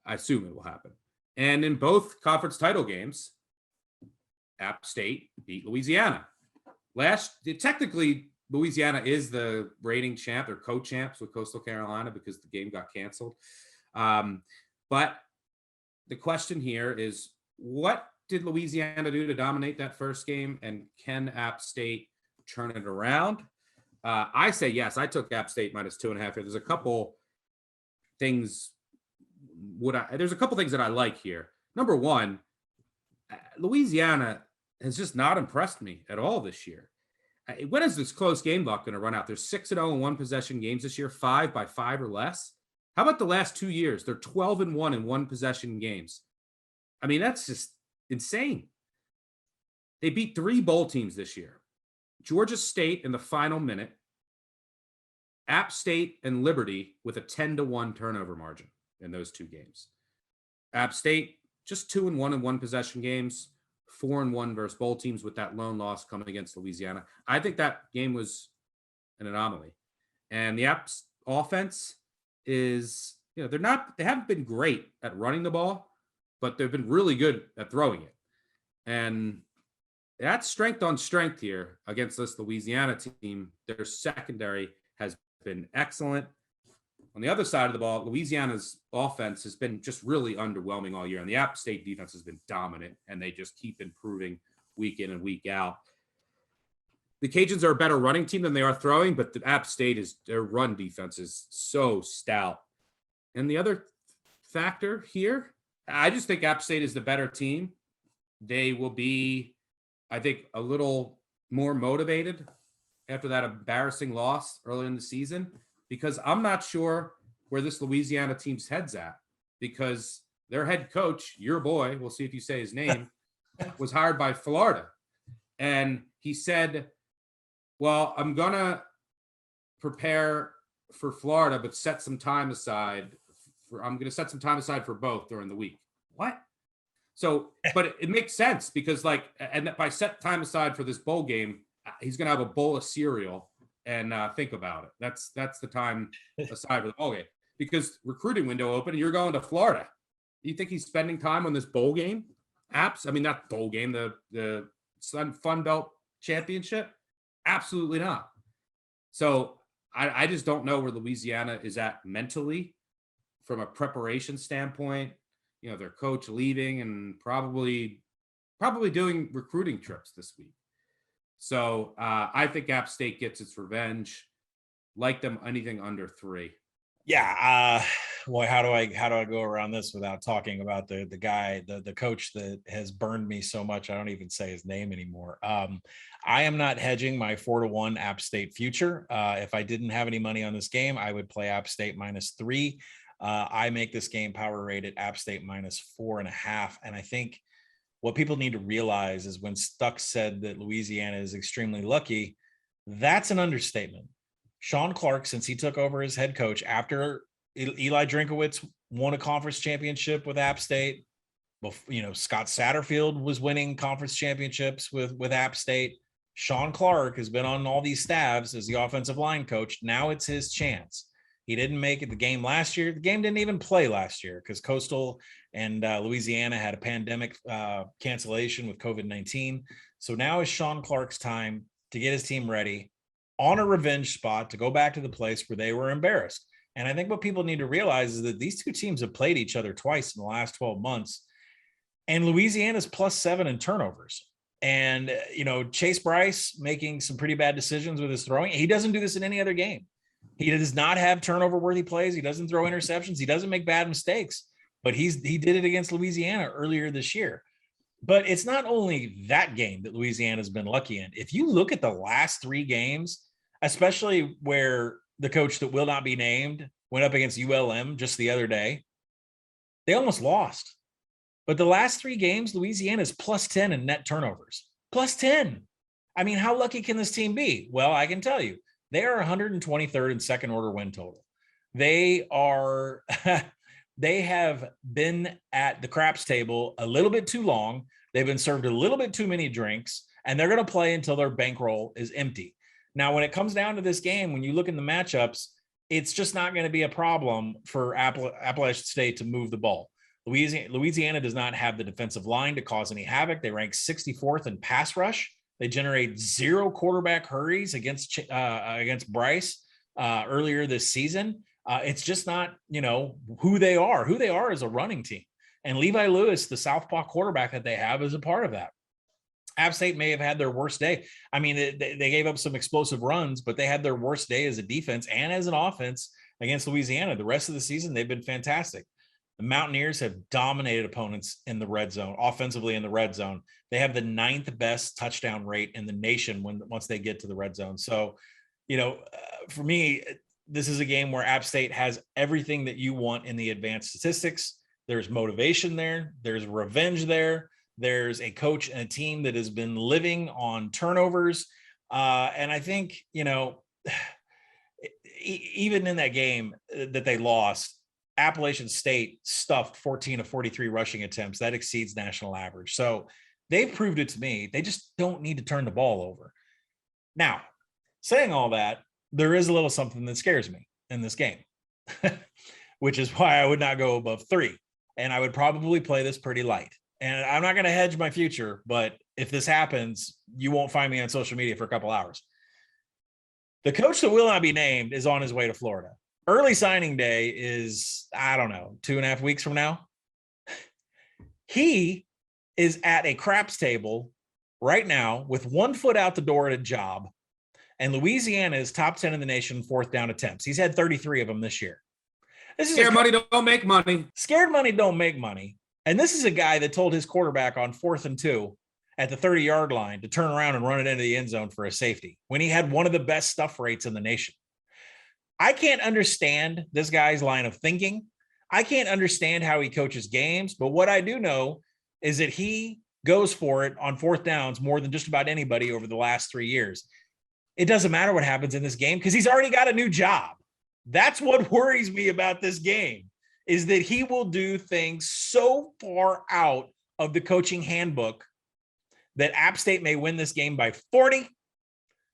I assume it will happen. And in both conference title games, App State beat Louisiana. Technically, Louisiana is the reigning champ. They're co-champs with Coastal Carolina because the game got canceled. But the question here is, what did Louisiana do to dominate that first game? And can App State turn it around? I say yes. I took App State -2.5 here. There's a couple things. There's a couple things that I like here. Number one, Louisiana has just not impressed me at all this year. When is this close game luck going to run out? There's 6-0 in one possession games this year, 5 by 5 or less. How about the last 2 years? They're 12-1 in one possession games. I mean, that's just insane. They beat 3 bowl teams this year. Georgia State in the final minute, App State and Liberty with a 10-1 turnover margin in those 2 games. App State just 2-1 in one possession games, 4-1 versus bowl teams with that lone loss coming against Louisiana. I think that game was an anomaly. And the App's offense is, they haven't been great at running the ball, but they've been really good at throwing it. And that's strength on strength here against this Louisiana team. Their secondary has been excellent. On the other side of the ball, Louisiana's offense has been just really underwhelming all year, and the App State defense has been dominant, and they just keep improving week in and week out. The Cajuns are a better running team than they are throwing, but the App State their run defense is so stout. And the other factor here, I just think App State is the better team. They will be, I think, a little more motivated after that embarrassing loss early in the season, because I'm not sure where this Louisiana team's head's at, because their head coach, your boy, we'll see if you say his name, was hired by Florida. And he said, well, I'm going to prepare for Florida, but set some time aside. I'm going to set some time aside for both during the week. What? So, but it makes sense because and if I set time aside for this bowl game, he's going to have a bowl of cereal and think about it. That's the time aside for the bowl game, because recruiting window open and you're going to Florida. Do you think he's spending time on this bowl game? I mean, not bowl game, the Fun Belt Championship. Absolutely not. So I just don't know where Louisiana is at mentally from a preparation standpoint. Their coach leaving and probably doing recruiting trips this week. So I think App State gets its revenge. Like them anything under 3. Yeah. Well, how do I go around this without talking about the guy, the coach that has burned me so much I don't even say his name anymore. I am not hedging my 4-1 App State future. If I didn't have any money on this game, I would play App State -3. I make this game power rated App State -4.5. And I think what people need to realize is when Stuck said that Louisiana is extremely lucky, that's an understatement. Sean Clark, since he took over as head coach after Eli Drinkowitz won a conference championship with App State, Scott Satterfield was winning conference championships with App State. Sean Clark has been on all these staffs as the offensive line coach. Now it's his chance. He didn't make it the game last year. The game didn't even play last year because Coastal and Louisiana had a pandemic cancellation with COVID-19. So now is Sean Clark's time to get his team ready on a revenge spot to go back to the place where they were embarrassed. And I think what people need to realize is that these two teams have played each other twice in the last 12 months. And Louisiana's +7 in turnovers. And, Chase Bryce making some pretty bad decisions with his throwing. He doesn't do this in any other game. He does not have turnover-worthy plays. He doesn't throw interceptions. He doesn't make bad mistakes. But he did it against Louisiana earlier this year. But it's not only that game that Louisiana's been lucky in. If you look at the last 3 games, especially where the coach that will not be named went up against ULM just the other day, they almost lost. But the last 3 games, Louisiana's +10 in net turnovers. +10. I mean, how lucky can this team be? Well, I can tell you. They are 123rd in second order win total. They have been at the craps table a little bit too long. They've been served a little bit too many drinks, and they're going to play until their bankroll is empty. Now, when it comes down to this game, when you look in the matchups, it's just not going to be a problem for Appalachian State to move the ball. Louisiana does not have the defensive line to cause any havoc. They rank 64th in pass rush. They generate 0 quarterback hurries against Bryce earlier this season. It's just not, who they are. Who they are is a running team. And Levi Lewis, the southpaw quarterback that they have, is a part of that. App State may have had their worst day. I mean, they gave up some explosive runs, but they had their worst day as a defense and as an offense against Louisiana. The rest of the season, they've been fantastic. The Mountaineers have dominated opponents in the red zone, offensively in the red zone. They have the 9th best touchdown rate in the nation once they get to the red zone. So, for me, this is a game where App State has everything that you want in the advanced statistics. There's motivation there. There's revenge there. There's a coach and a team that has been living on turnovers. And I think, even in that game that they lost, Appalachian State stuffed 14 of 43 rushing attempts. That exceeds national average. So they've proved it to me. They just don't need to turn the ball over. Now, saying all that, there is a little something that scares me in this game, which is why I would not go above 3. And I would probably play this pretty light. And I'm not going to hedge my future, but if this happens, you won't find me on social media for a couple hours. The coach that will not be named is on his way to Florida. Early signing day is, 2.5 weeks from now. He is at a craps table right now with 1 foot out the door at a job. And Louisiana is top 10 in the nation, 4th down attempts. He's had 33 of them this year. Scared money don't make money. Scared money don't make money. And this is a guy that told his quarterback on 4th and 2 at the 30-yard line to turn around and run it into the end zone for a safety when he had one of the best stuff rates in the nation. I can't understand this guy's line of thinking. I can't understand how he coaches games, but what I do know is that he goes for it on 4th downs more than just about anybody over the last 3 years. It doesn't matter what happens in this game because he's already got a new job. That's what worries me about this game, is that he will do things so far out of the coaching handbook that App State may win this game by 40,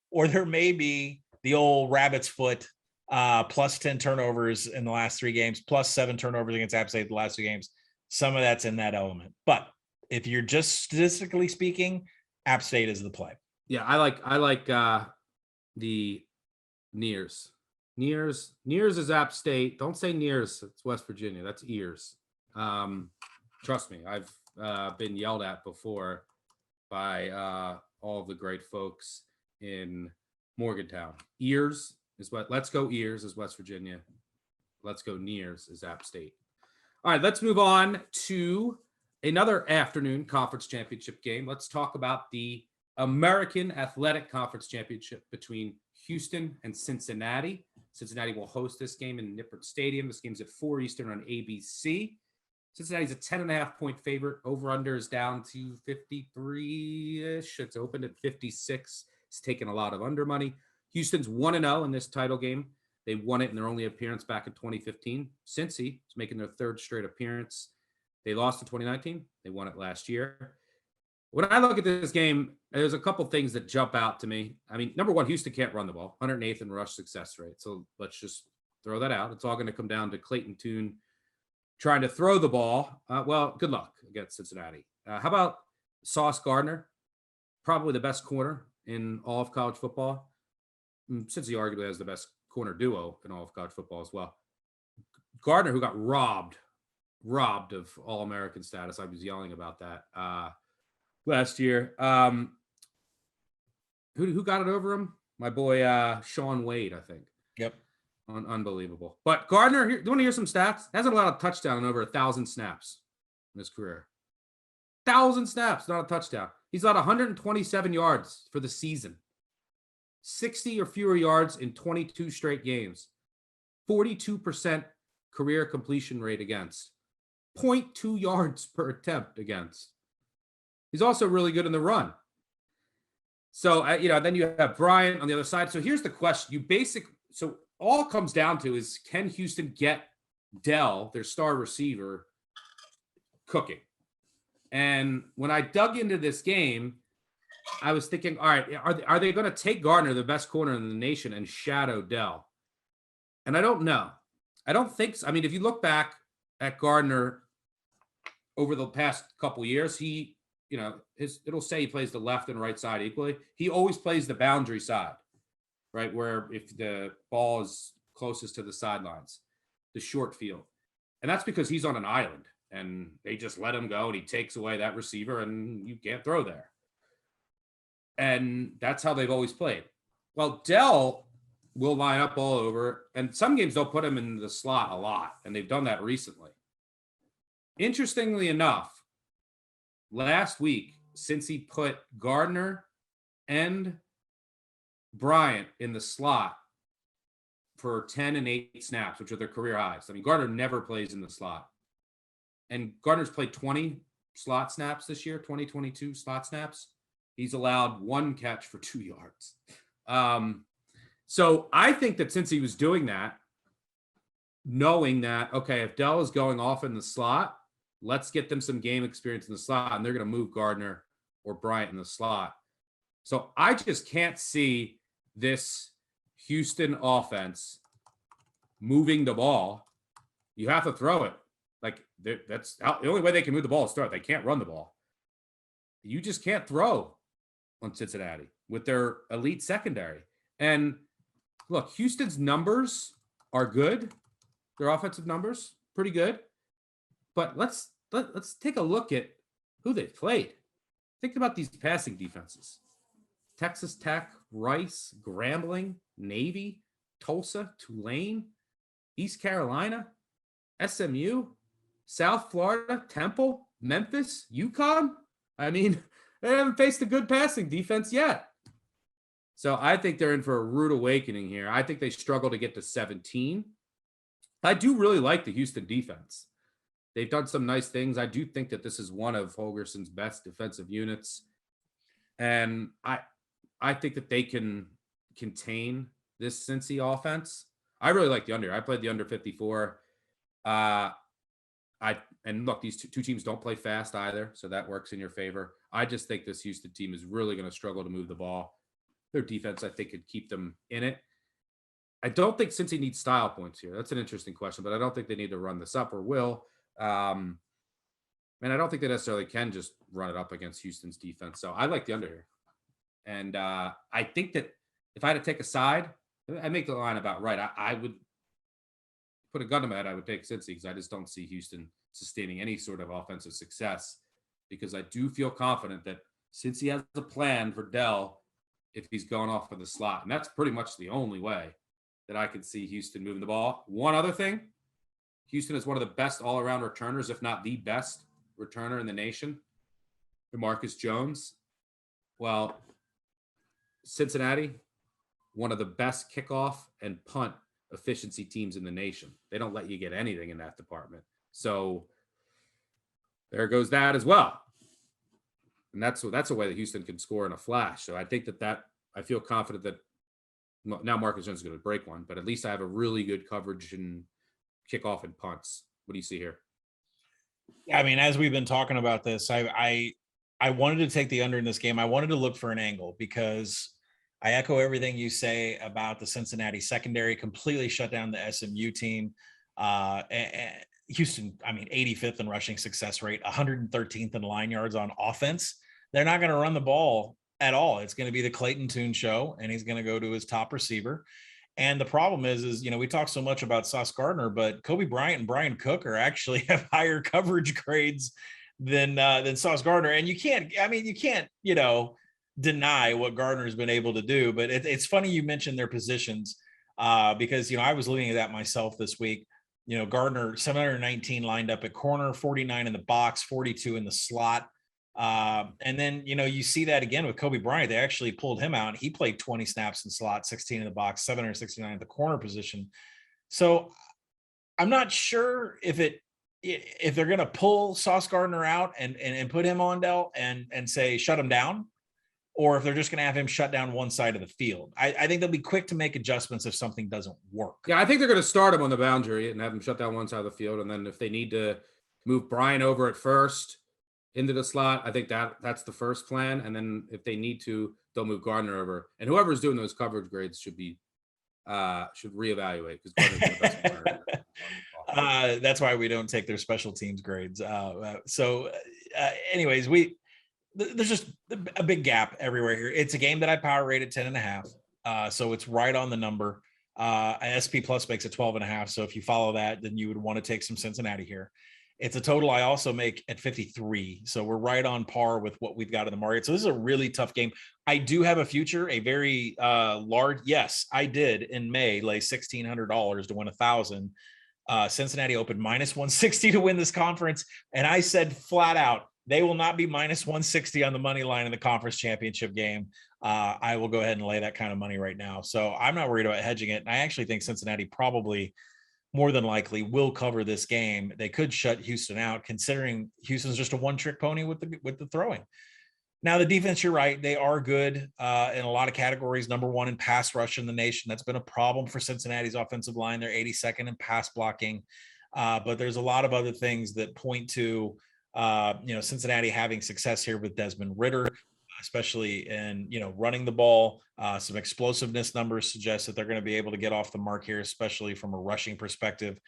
or there may be the old rabbit's foot plus 10 turnovers in the last 3 games, plus 7 turnovers against App State the last 2 games. Some of that's in that element. But if you're just statistically speaking, App State is the play. Yeah, I like the Nears. Nears is App State. Don't say Nears. It's West Virginia. That's ears. Trust me, I've been yelled at before by all of the great folks in Morgantown. Ears is what. Let's go Ears is West Virginia. Let's go Nears is App State. All right, let's move on to another afternoon conference championship game. Let's talk about the American Athletic Conference Championship between Houston and Cincinnati. Cincinnati will host this game in Nippert Stadium. This game's at 4 Eastern on ABC. Cincinnati's a 10.5-point favorite. Over-under is down to 53-ish. It's opened at 56. It's taken a lot of under money. Houston's 1-0 in this title game. They won it in their only appearance back in 2015. Cincy is making their 3rd straight appearance. They lost in 2019. They won it last year. When I look at this game, there's a couple things that jump out to me. I mean, number one, Houston can't run the ball, 108th in rush success rate. So let's just throw that out. It's all going to come down to Clayton Tune trying to throw the ball. Well, good luck against Cincinnati. How about Sauce Gardner? Probably the best corner in all of college football. Since he arguably has the best corner duo in all of college football as well. Gardner, who got robbed of All-American status. I was yelling about that last year. Who got it over him? My boy Sean Wade, I think. Yep. Unbelievable. But Gardner, do you want to hear some stats? Hasn't allowed a touchdown in over 1,000 snaps in his career. 1,000 snaps, not a touchdown. He's allowed 127 yards for the season. 60 or fewer yards in 22 straight games. 42% career completion rate against. 0.2 yards per attempt against. He's also really good in the run. So, then you have Bryant on the other side. So here's the question. So all it comes down to is, can Houston get Dell, their star receiver, cooking? And when I dug into this game, I was thinking, all right, are they going to take Gardner, the best corner in the nation, and shadow Dell? And I don't know. I don't think so. I mean, if you look back at Gardner over the past couple years, it'll say he plays the left and right side equally. He always plays the boundary side, right? Where if the ball is closest to the sidelines, the short field. And that's because he's on an island. and they just let him go, and he takes away that receiver, and you can't throw there. And that's how they've always played. Well, Dell will line up all over, and some games they'll put him in the slot a lot, and they've done that recently. Interestingly enough, last week, since he put Gardner and Bryant in the slot for 10 and 8 snaps, which are their career highs. I mean, Gardner never plays in the slot. And Gardner's played 20 slot snaps this year, 2022 slot snaps. He's allowed 1 catch for 2 yards. So I think that since he was doing that, knowing that, okay, if Dell is going off in the slot, let's get them some game experience in the slot, and they're going to move Gardner or Bryant in the slot. So I just can't see this Houston offense moving the ball. You have to throw it. Like, that's the only way they can move the ball is throw it. They can't run the ball. You just can't throw on Cincinnati with their elite secondary. And look, Houston's numbers are good. Their offensive numbers, pretty good. But let's take a look at who they've played. Think about these passing defenses. Texas Tech, Rice, Grambling, Navy, Tulsa, Tulane, East Carolina, SMU, South Florida, Temple, Memphis, UConn. I mean, they haven't faced a good passing defense yet. So I think they're in for a rude awakening here. I think they struggle to get to 17. I do really like the Houston defense. They've done some nice things. I do think that this is one of Holgerson's best defensive units. And I think that they can contain this Cincy offense. I really like the under. I played the under 54. And look, these two teams don't play fast either, so that works in your favor. I just think this Houston team is really going to struggle to move the ball. Their defense, I think, could keep them in it. I don't think Cincy needs style points here. That's an interesting question, but I don't think they need to run this up or will. And I don't think they necessarily can just run it up against Houston's defense. So I like the under here. And I think that if I had to take a side, I make the line about right. I would put a gun to my head. I would take Cincy because I just don't see Houston sustaining any sort of offensive success, because I do feel confident that Cincy has a plan for Dell if he's going off for the slot. And that's pretty much the only way that I can see Houston moving the ball. One other thing, Houston is one of the best all-around returners, if not the best returner in the nation, DeMarcus Jones. Well, Cincinnati, one of the best kickoff and punt efficiency teams in the nation. They don't let you get anything in that department. So there goes that as well. And that's a way that Houston can score in a flash. So I think that I feel confident that now Marcus Jones is going to break one, but at least I have a really good coverage and kickoff and punts. What do you see here? Yeah, I mean, as we've been talking about this, I wanted to take the under in this game. I wanted to look for an angle because I echo everything you say about the Cincinnati secondary. Completely shut down the SMU team. And Houston, I mean, 85th in rushing success rate, 113th in line yards on offense. They're not going to run the ball at all. It's going to be the Clayton Tune show, and he's going to go to his top receiver. And the problem is, we talk so much about Sauce Gardner, but Kobe Bryant and Brian Cook are actually have higher coverage grades than Sauce Gardner. And you can't deny what Gardner's been able to do. But it's funny you mentioned their positions because, I was looking at that myself this week. Gardner, 719 lined up at corner, 49 in the box, 42 in the slot. And then, you see that again with Kobe Bryant. They actually pulled him out. He played 20 snaps in slot, 16 in the box, 769 at the corner position. So I'm not sure if they're going to pull Sauce Gardner out and put him on Dell and say, shut him down, or if they're just going to have him shut down one side of the field. I think they'll be quick to make adjustments if something doesn't work. Yeah, I think they're going to start him on the boundary and have him shut down one side of the field. And then if they need to move Brian over at first into the slot, I think that's the first plan. And then if they need to, they'll move Gardner over. And whoever's doing those coverage grades should reevaluate, because Gardner's the best player. That's why we don't take their special teams grades. Anyways, there's just a big gap everywhere here. It's a game that I power rated 10.5. So it's right on the number. SP Plus makes it 12.5. So if you follow that, then you would want to take some Cincinnati here. It's a total I also make at 53. So we're right on par with what we've got in the market. So this is a really tough game. I do have a future, a very large. Yes, I did in May lay $1,600 to win 1,000. Cincinnati opened minus 160 to win this conference. And I said flat out, they will not be minus 160 on the money line in the conference championship game. I will go ahead and lay that kind of money right now. So I'm not worried about hedging it. And I actually think Cincinnati probably more than likely will cover this game. They could shut Houston out, considering Houston's just a one-trick pony with the throwing. Now, the defense, you're right. They are good in a lot of categories. Number one in pass rush in the nation. That's been a problem for Cincinnati's offensive line. They're 82nd in pass blocking. But there's a lot of other things that point to, Cincinnati having success here with Desmond Ridder, especially in, running the ball. Some explosiveness numbers suggest that they're going to be able to get off the mark here, especially from a rushing perspective.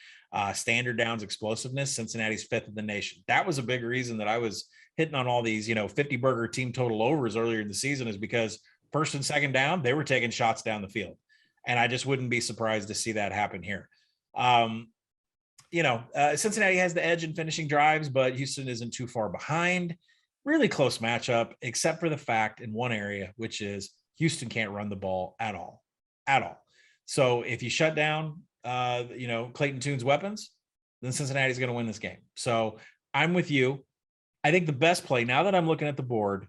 Standard downs explosiveness, Cincinnati's 5th in the nation. That was a big reason that I was hitting on all these, 50 burger team total overs earlier in the season, is because first and second down, they were taking shots down the field. And I just wouldn't be surprised to see that happen here. Cincinnati has the edge in finishing drives, but Houston isn't too far behind. Really close matchup, except for the fact in one area, which is Houston can't run the ball at all. So if you shut down, Clayton Tune's weapons, then Cincinnati's going to win this game. So I'm with you. I think the best play, now that I'm looking at the board,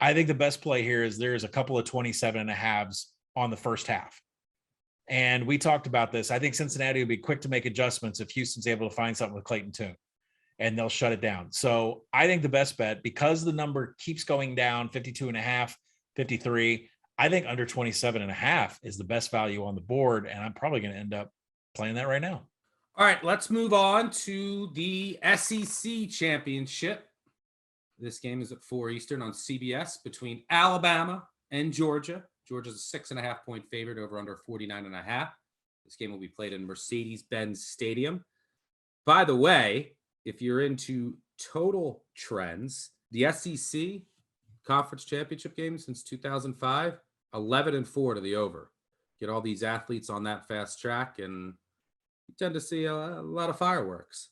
I think the best play here is there's a couple of 27.5s on the first half. And we talked about this. I think Cincinnati will be quick to make adjustments if Houston's able to find something with Clayton Tune, and they'll shut it down. So I think the best bet, because the number keeps going down, 52.5, 53, I think under 27.5 is the best value on the board. And I'm probably going to end up playing that right now. All right, let's move on to the SEC championship. This game is at 4 Eastern on CBS between Alabama and Georgia. Georgia's a 6.5-point favorite over under 49.5. This game will be played in Mercedes-Benz Stadium. By the way, if you're into total trends, the SEC conference championship game since 2005, 11-4 to the over. Get all these athletes on that fast track, and you tend to see a lot of fireworks.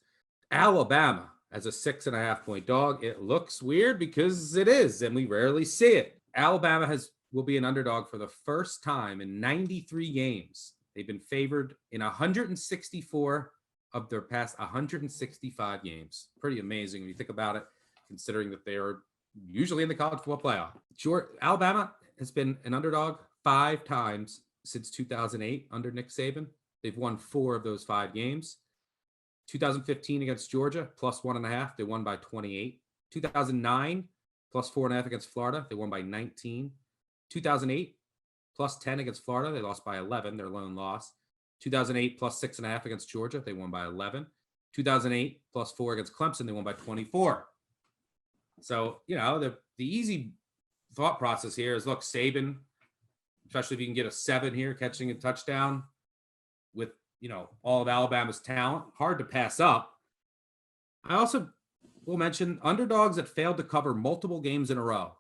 Alabama as a 6.5-point dog. It looks weird because it is, and we rarely see it. Alabama will be an underdog for the first time in 93 games. They've been favored in 164 of their past 165 games. Pretty amazing when you think about it, considering that they are usually in the college football playoff. Alabama has been an underdog 5 times since 2008 under Nick Saban. They've won 4 of those 5 games. 2015 against Georgia, plus 1.5. They won by 28. 2009, plus 4.5 against Florida. They won by 19. 2008, plus 10 against Florida. They lost by 11, their lone loss. 2008, plus 6.5 against Georgia. They won by 11. 2008, plus 4 against Clemson. They won by 24. So, the easy thought process here is, look, Saban, especially if you can get a 7 here, catching a touchdown with, all of Alabama's talent, hard to pass up. I also will mention underdogs that failed to cover multiple games in a row,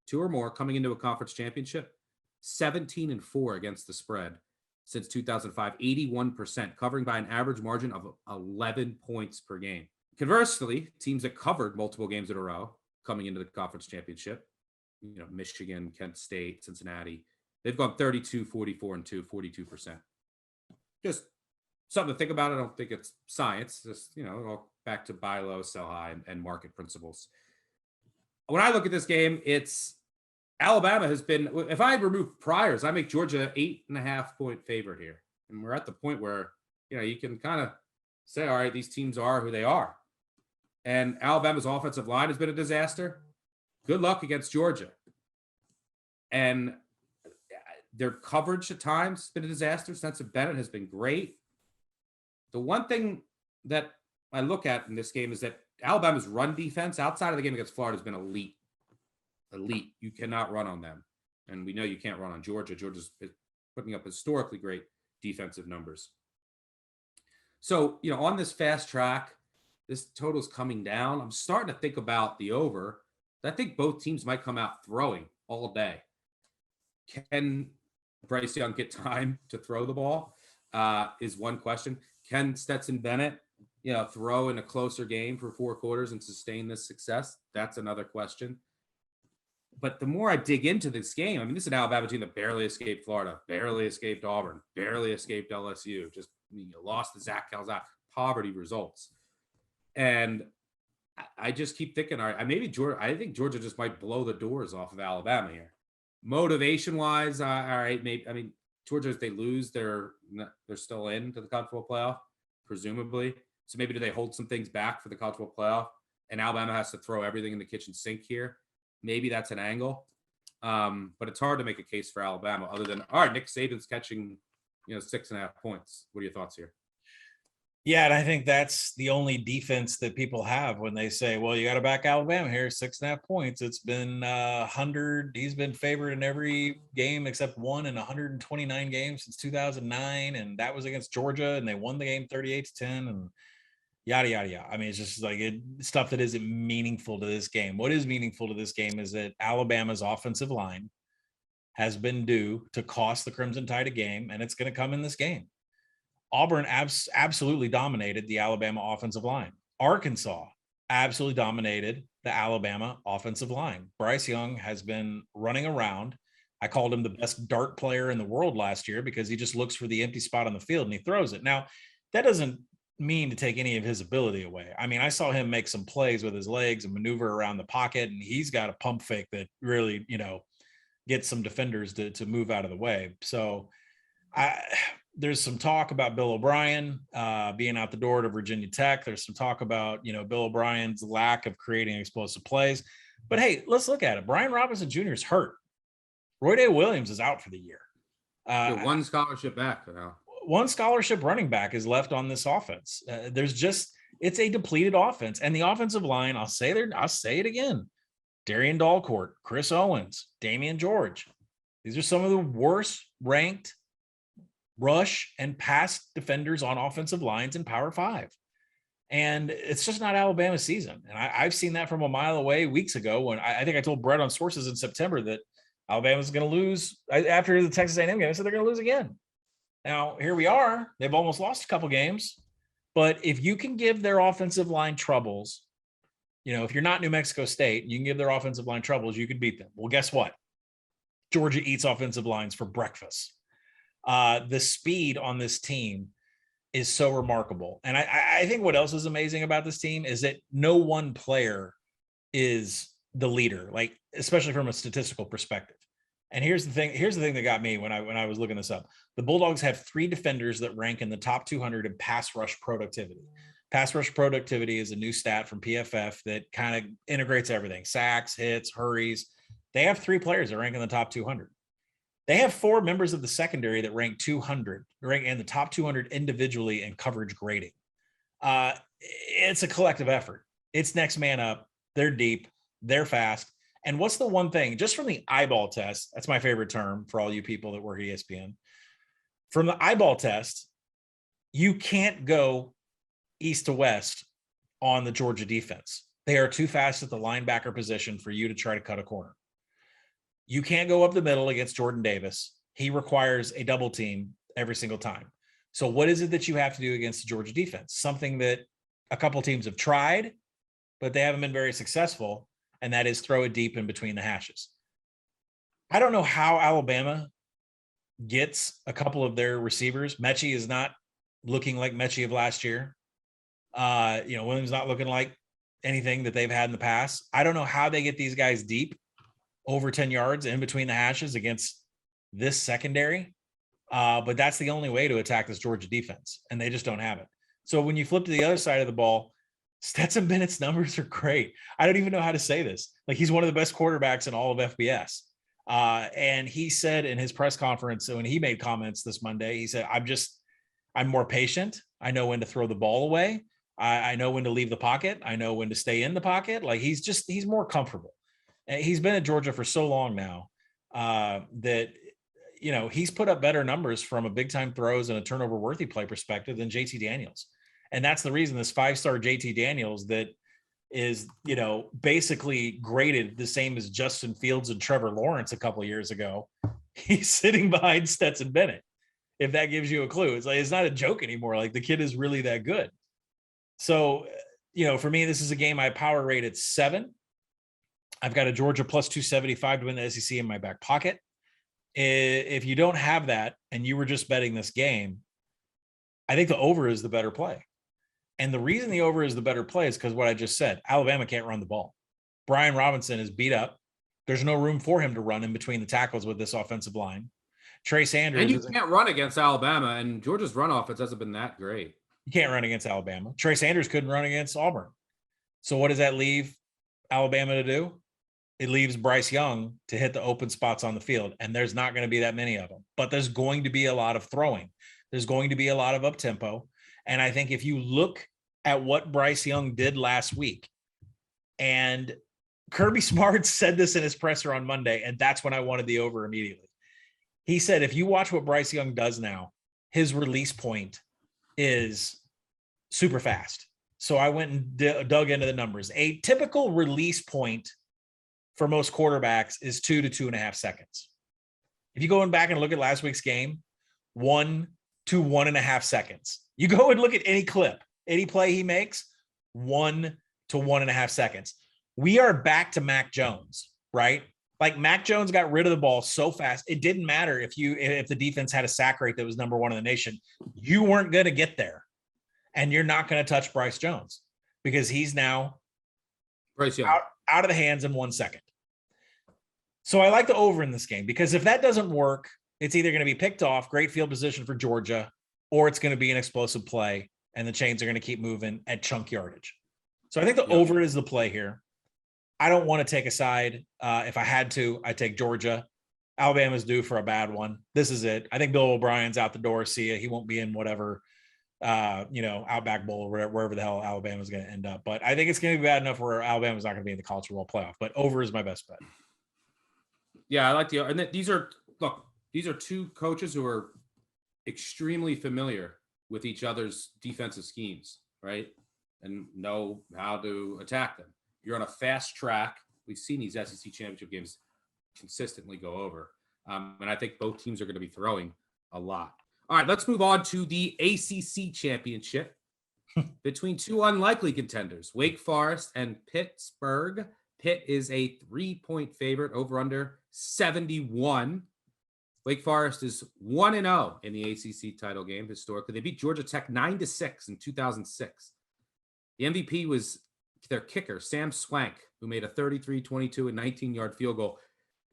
2 or more coming into a conference championship, 17-4 against the spread since 2005, 81%, covering by an average margin of 11 points per game. Conversely, teams that covered multiple games in a row coming into the conference championship, Michigan, Kent State, Cincinnati, they've gone 32, 44, and 2, 42%. Just something to think about. I don't think it's science. Just, all back to buy low, sell high, and market principles. When I look at this game, it's Alabama has been, if I remove priors, I make Georgia 8.5-point favorite here. And we're at the point where, you can kind of say, all right, these teams are who they are. And Alabama's offensive line has been a disaster. Good luck against Georgia. And their coverage at times has been a disaster. Spencer Bennett has been great. The one thing that I look at in this game is that Alabama's run defense outside of the game against Florida has been elite. You cannot run on them. And we know you can't run on Georgia. Georgia's putting up historically great defensive numbers. So, on this fast track, this total's coming down. I'm starting to think about the over. I think both teams might come out throwing all day. Can Bryce Young get time to throw the ball is one question. Can Stetson Bennett throw in a closer game for 4 quarters and sustain this success? That's another question. But the more I dig into this game, I mean, this is an Alabama team that barely escaped Florida, barely escaped Auburn, barely escaped LSU, just lost to Zach Calzada, poverty results. And I just keep thinking, all right, maybe Georgia, I think Georgia just might blow the doors off of Alabama here. Motivation wise, all right, maybe, I mean, Georgia, if they lose, they're still into the college football playoff, presumably. So maybe do they hold some things back for the college football playoff? And Alabama has to throw everything in the kitchen sink here. Maybe that's an angle. But it's hard to make a case for Alabama other than, all right, Nick Saban's catching, 6.5 points. What are your thoughts here? Yeah, and I think that's the only defense that people have when they say, well, you got to back Alabama here, 6.5 points. It's been 100. He's been favored in every game except one in 129 games since 2009. And that was against Georgia, and they won the game 38-10 and yada, yada, yada. I mean, it's just like stuff that isn't meaningful to this game. What is meaningful to this game is that Alabama's offensive line has been due to cost the Crimson Tide a game, and it's going to come in this game. Auburn absolutely dominated the Alabama offensive line. Arkansas absolutely dominated the Alabama offensive line. Bryce Young has been running around. I called him the best dart player in the world last year because he just looks for the empty spot on the field and he throws it. Now, that doesn't mean to take any of his ability away. I mean, I saw him make some plays with his legs and maneuver around the pocket, and he's got a pump fake that really, gets some defenders to move out of the way. So there's some talk about Bill O'Brien being out the door to Virginia Tech. There's some talk about, Bill O'Brien's lack of creating explosive plays. But hey, let's look at it. Brian Robinson Jr. is hurt. Roy Day Williams is out for the year. One scholarship back now. One scholarship running back is left on this offense. It's a depleted offense. And the offensive line, I'll say it again. Darian Dalcourt, Chris Owens, Damian George. These are some of the worst ranked rush and pass defenders on offensive lines in Power 5. And it's just not Alabama's season. And I've seen that from a mile away weeks ago when I think I told Brett on Sources in September that Alabama's going to lose after the Texas A&M game. I said they're going to lose again. Now, here we are. They've almost lost a couple games. But if you can give their offensive line troubles, if you're not New Mexico State, you can give their offensive line troubles, you could beat them. Well, guess what? Georgia eats offensive lines for breakfast. The speed on this team is so remarkable. And I think what else is amazing about this team is that no one player is the leader, like especially from a statistical perspective. And here's the thing that got me when I was looking this up. The Bulldogs have 3 defenders that rank in the top 200 in pass rush productivity. Pass rush productivity is a new stat from PFF that kind of integrates everything: sacks, hits, hurries. They have 3 players that rank in the top 200. They have 4 members of the secondary that rank in the top 200 individually in coverage grading. It's a collective effort. It's next man up. They're deep. They're fast. And what's the one thing, just from the eyeball test, that's my favorite term for all you people that work at ESPN. From the eyeball test, you can't go east to west on the Georgia defense. They are too fast at the linebacker position for you to try to cut a corner. You can't go up the middle against Jordan Davis. He requires a double team every single time. So what is it that you have to do against the Georgia defense? Something that a couple teams have tried, but they haven't been very successful, and that is throw it deep in between the hashes. I don't know how Alabama gets a couple of their receivers. Mechie is not looking like Mechie of last year. Williams not looking like anything that they've had in the past. I don't know how they get these guys deep over 10 yards in between the hashes against this secondary. But that's the only way to attack this Georgia defense, and they just don't have it. So when you flip to the other side of the ball, Stetson Bennett's numbers are great. I don't even know how to say this. Like, he's one of the best quarterbacks in all of FBS. And he said in his press conference, when he made comments this Monday, he said, I'm more patient. I know when to throw the ball away. I know when to leave the pocket. I know when to stay in the pocket. Like, he's more comfortable. And he's been at Georgia for so long now that, he's put up better numbers from a big time throws and a turnover worthy play perspective than JT Daniels. And that's the reason this 5-star JT Daniels that is, basically graded the same as Justin Fields and Trevor Lawrence a couple of years ago. He's sitting behind Stetson Bennett. If that gives you a clue, it's not a joke anymore. Like, the kid is really that good. So, for me, this is a game I power rated 7. I've got a Georgia plus 275 to win the SEC in my back pocket. If you don't have that and you were just betting this game, I think the over is the better play. And the reason the over is the better play is because what I just said, Alabama can't run the ball. Brian Robinson is beat up. There's no room for him to run in between the tackles with this offensive line. Trey Sanders. And you can't run against Alabama, and Georgia's run offense hasn't been that great. You can't run against Alabama. Trey Sanders couldn't run against Auburn. So what does that leave Alabama to do? It leaves Bryce Young to hit the open spots on the field, and there's not going to be that many of them. But there's going to be a lot of throwing. There's going to be a lot of up-tempo. And I think if you look at what Bryce Young did last week, and Kirby Smart said this in his presser on Monday, and that's when I wanted the over immediately. He said, if you watch what Bryce Young does now, his release point is super fast. So I went and dug into the numbers. A typical release point for most quarterbacks is 2 to 2.5 seconds. If you go back and look at last week's game, 1 to 1.5 seconds. You go and look at any clip, any play he makes, 1 to 1.5 seconds. We are back to Mac Jones, right? Like Mac Jones got rid of the ball so fast. It didn't matter if the defense had a sack rate that was number 1 in the nation. You weren't going to get there. And you're not going to touch Bryce Jones because he's now out of the hands in 1 second. So I like the over in this game because if that doesn't work, it's either going to be picked off, great field position for Georgia, or it's going to be an explosive play and the chains are going to keep moving at chunk yardage. So I think the over is the play here. I don't want to take a side. If I had to, I'd take Georgia. Alabama's due for a bad one. This is it. I think Bill O'Brien's out the door. See ya. He won't be in whatever, Outback Bowl or wherever the hell Alabama's going to end up. But I think it's going to be bad enough where Alabama's not going to be in the college football playoff. But over is my best bet. Yeah, I like and these are two coaches who are extremely familiar with each other's defensive schemes, right? And know how to attack them. You're on a fast track. We've seen these SEC championship games consistently go over. And I think both teams are going to be throwing a lot. All right, let's move on to the ACC championship between two unlikely contenders, Wake Forest and Pittsburgh. Pitt is a 3-point favorite, over under 71. Wake Forest is 1-0 in the ACC title game historically. They beat Georgia Tech 9-6 in 2006. The MVP was their kicker, Sam Swank, who made a 33, 22, and 19-yard field goal.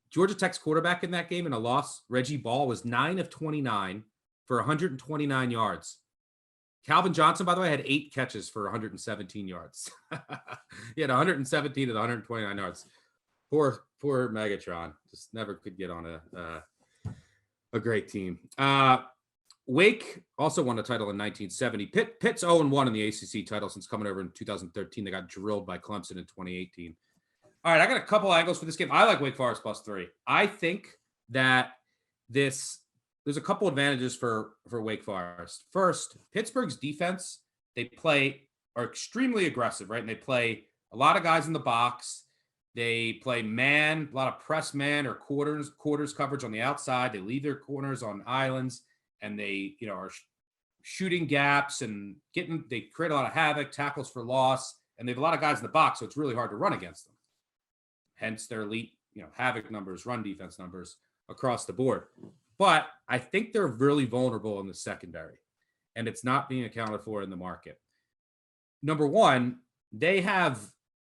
Georgia Tech's quarterback in that game in a loss, Reggie Ball, was 9 of 29 for 129 yards. Calvin Johnson, by the way, had 8 catches for 117 yards. He had 117 of the 129 yards. Poor Megatron. Just never could get on a great team. Wake also won a title in 1970. Pitt's 0-1 in the ACC title since coming over in 2013. They got drilled by Clemson in 2018. All right, I got a couple angles for this game. I like Wake Forest +3. I think that there's a couple advantages for Wake Forest. First, Pittsburgh's defense, are extremely aggressive, right? And they play a lot of guys in the box. They play man, a lot of press man or quarters coverage on the outside. They leave their corners on islands, and they, are shooting gaps and they create a lot of havoc, tackles for loss, and they have a lot of guys in the box, so it's really hard to run against them. Hence their elite, havoc numbers, run defense numbers across the board. But I think they're really vulnerable in the secondary, and it's not being accounted for in the market. Number one, they have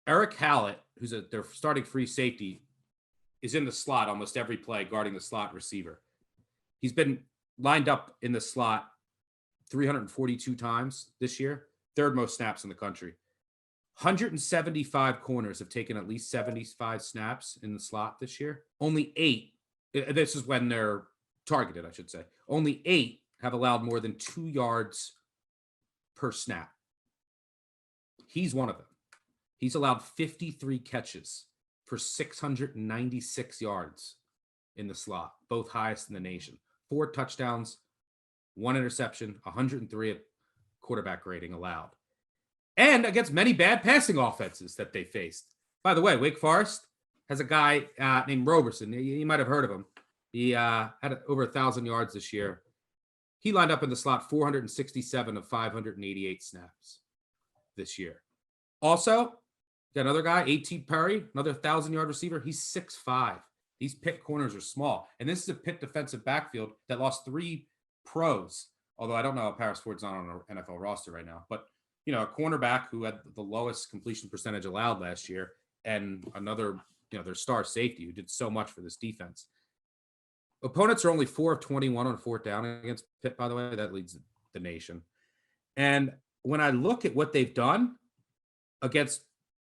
Eric Hallett, who's their starting free safety, is in the slot almost every play, guarding the slot receiver. He's been lined up in the slot 342 times this year, third most snaps in the country. 175 corners have taken at least 75 snaps in the slot this year. Only 8, this is when they're targeted, I should say. Only 8 have allowed more than 2 yards per snap. He's one of them. He's allowed 53 catches for 696 yards in the slot, both highest in the nation. 4 touchdowns, 1 interception, 103 at quarterback rating allowed. And against many bad passing offenses that they faced. By the way, Wake Forest has a guy named Roberson. You might have heard of him. He had over 1,000 yards this year. He lined up in the slot 467 of 588 snaps. this year. Also, got another guy, A.T. Perry, another 1,000-yard receiver. He's 6'5". These Pitt corners are small. And this is a Pitt defensive backfield that lost 3 pros, although I don't know if Paris Ford's not on an NFL roster right now. But, a cornerback who had the lowest completion percentage allowed last year, and another, their star safety who did so much for this defense. Opponents are only 4 of 21 on 4th down against Pitt, by the way. That leads the nation. And when I look at what they've done against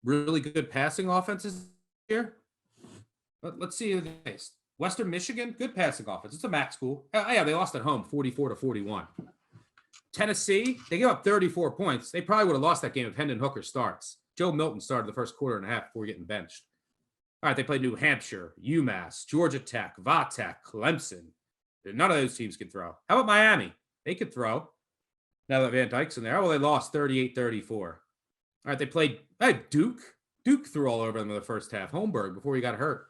really good passing offenses here, let's see who they faced. Western Michigan, good passing offense. It's a MAC school. Yeah, they lost at home 44-41. Tennessee, they gave up 34 points. They probably would have lost that game if Hendon Hooker starts. Joe Milton started the first quarter and a half before getting benched. All right, they played New Hampshire, UMass, Georgia Tech, Vatech, Clemson. None of those teams can throw. How about Miami? They could throw. Now that Van Dyke's in there. Oh, well, they lost 38-34. All right, they played Duke. Duke threw all over them in the first half. Holmberg before he got hurt.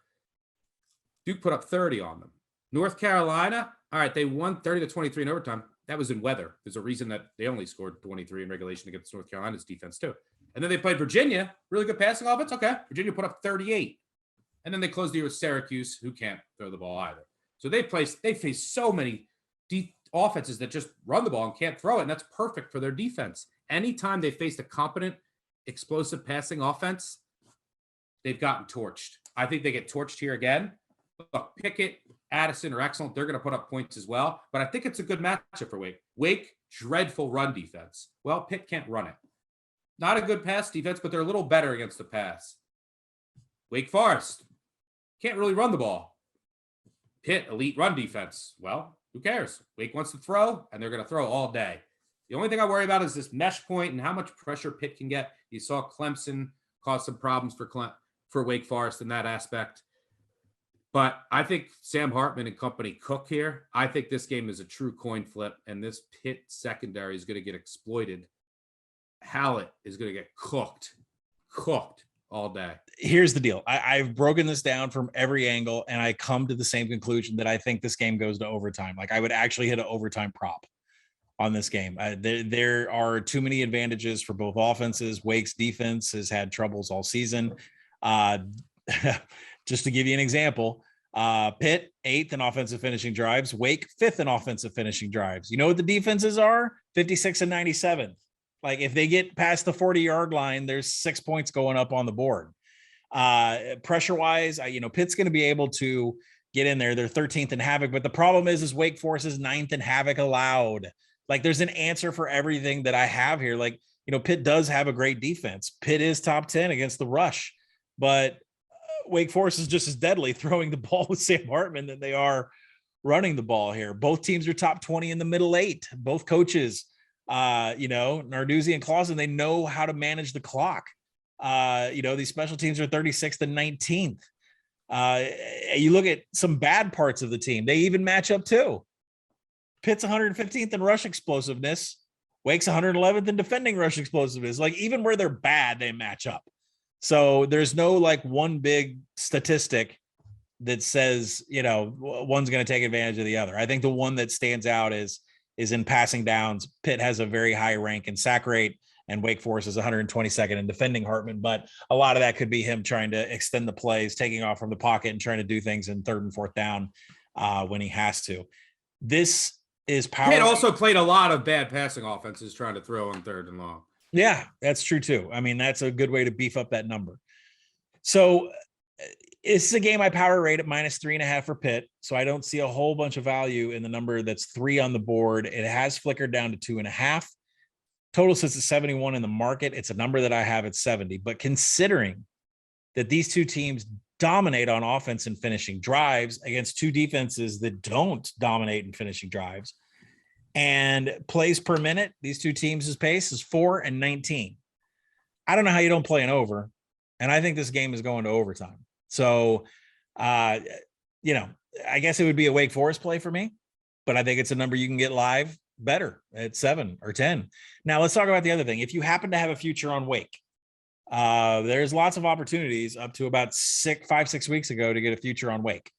Duke put up 30 on them. North Carolina, all right, they won 30-23 in overtime. That was in weather. There's a reason that they only scored 23 in regulation against North Carolina's defense, too. And then they played Virginia, really good passing offense. Okay, Virginia put up 38. And then they closed the year with Syracuse, who can't throw the ball either. So they face so many offenses that just run the ball and can't throw it, and that's perfect for their defense. Anytime they faced a competent, explosive passing offense, they've gotten torched. I think they get torched here again. Look, Pickett, Addison are excellent. They're going to put up points as well. But I think it's a good matchup for Wake. Wake, dreadful run defense. Well, Pitt can't run it. Not a good pass defense, but they're a little better against the pass. Wake Forest can't really run the ball. Pitt, elite run defense. Well, who cares? Wake wants to throw, and they're going to throw all day. The only thing I worry about is this mesh point and how much pressure Pitt can get. You saw Clemson cause some problems for Wake Forest in that aspect. But I think Sam Hartman and company cook here. I think this game is a true coin flip, and this Pitt secondary is going to get exploited. Hallett is going to get cooked all day. Here's the deal. I've broken this down from every angle, and I come to the same conclusion that I think this game goes to overtime. Like, I would actually hit an overtime prop on this game. There are too many advantages for both offenses. Wake's defense has had troubles all season. Just to give you an example, Pitt 8th in offensive finishing drives, Wake 5th in offensive finishing drives. You know what the defenses are? 56 and 97. Like, if they get past the 40-yard line, there's 6 points going up on the board. Pressure-wise, Pitt's going to be able to get in there. They're 13th in havoc, but the problem is Wake Forest is 9th in havoc allowed. Like, there's an answer for everything that I have here. Like, Pitt does have a great defense. Pitt is top 10 against the rush, but Wake Forest is just as deadly throwing the ball with Sam Hartman than they are running the ball here. Both teams are top 20 in the middle 8. Both coaches, Narduzzi and Clausen, they know how to manage the clock. These special teams are 36th and 19th. You look at some bad parts of the team, they even match up too. Pitt's 115th in rush explosiveness. Wake's 111th in defending rush explosiveness. Like, even where they're bad, they match up. So there's no like one big statistic that says, one's going to take advantage of the other. I think the one that stands out is in passing downs. Pitt has a very high rank in sack rate, and Wake Forest is 122nd in defending Hartman. But a lot of that could be him trying to extend the plays, taking off from the pocket and trying to do things in 3rd and 4th down when he has to. This is power. Pitt also played a lot of bad passing offenses trying to throw on 3rd and long. Yeah, that's true too. I mean, that's a good way to beef up that number. So it's a game I power rate at -3.5 for Pitt. So I don't see a whole bunch of value in the number that's 3 on the board. It has flickered down to 2.5. Total sits at 71 in the market. It's a number that I have at 70. But considering that these two teams dominate on offense and finishing drives against two defenses that don't dominate in finishing drives, and plays per minute, these two teams' pace is 4 and 19. I don't know how you don't play an over, and I think this game is going to overtime. So, I guess it would be a Wake Forest play for me, but I think it's a number you can get live better at 7 or 10. Now, let's talk about the other thing. If you happen to have a future on Wake, there's lots of opportunities up to about 5-6 weeks ago to get a future on Wake.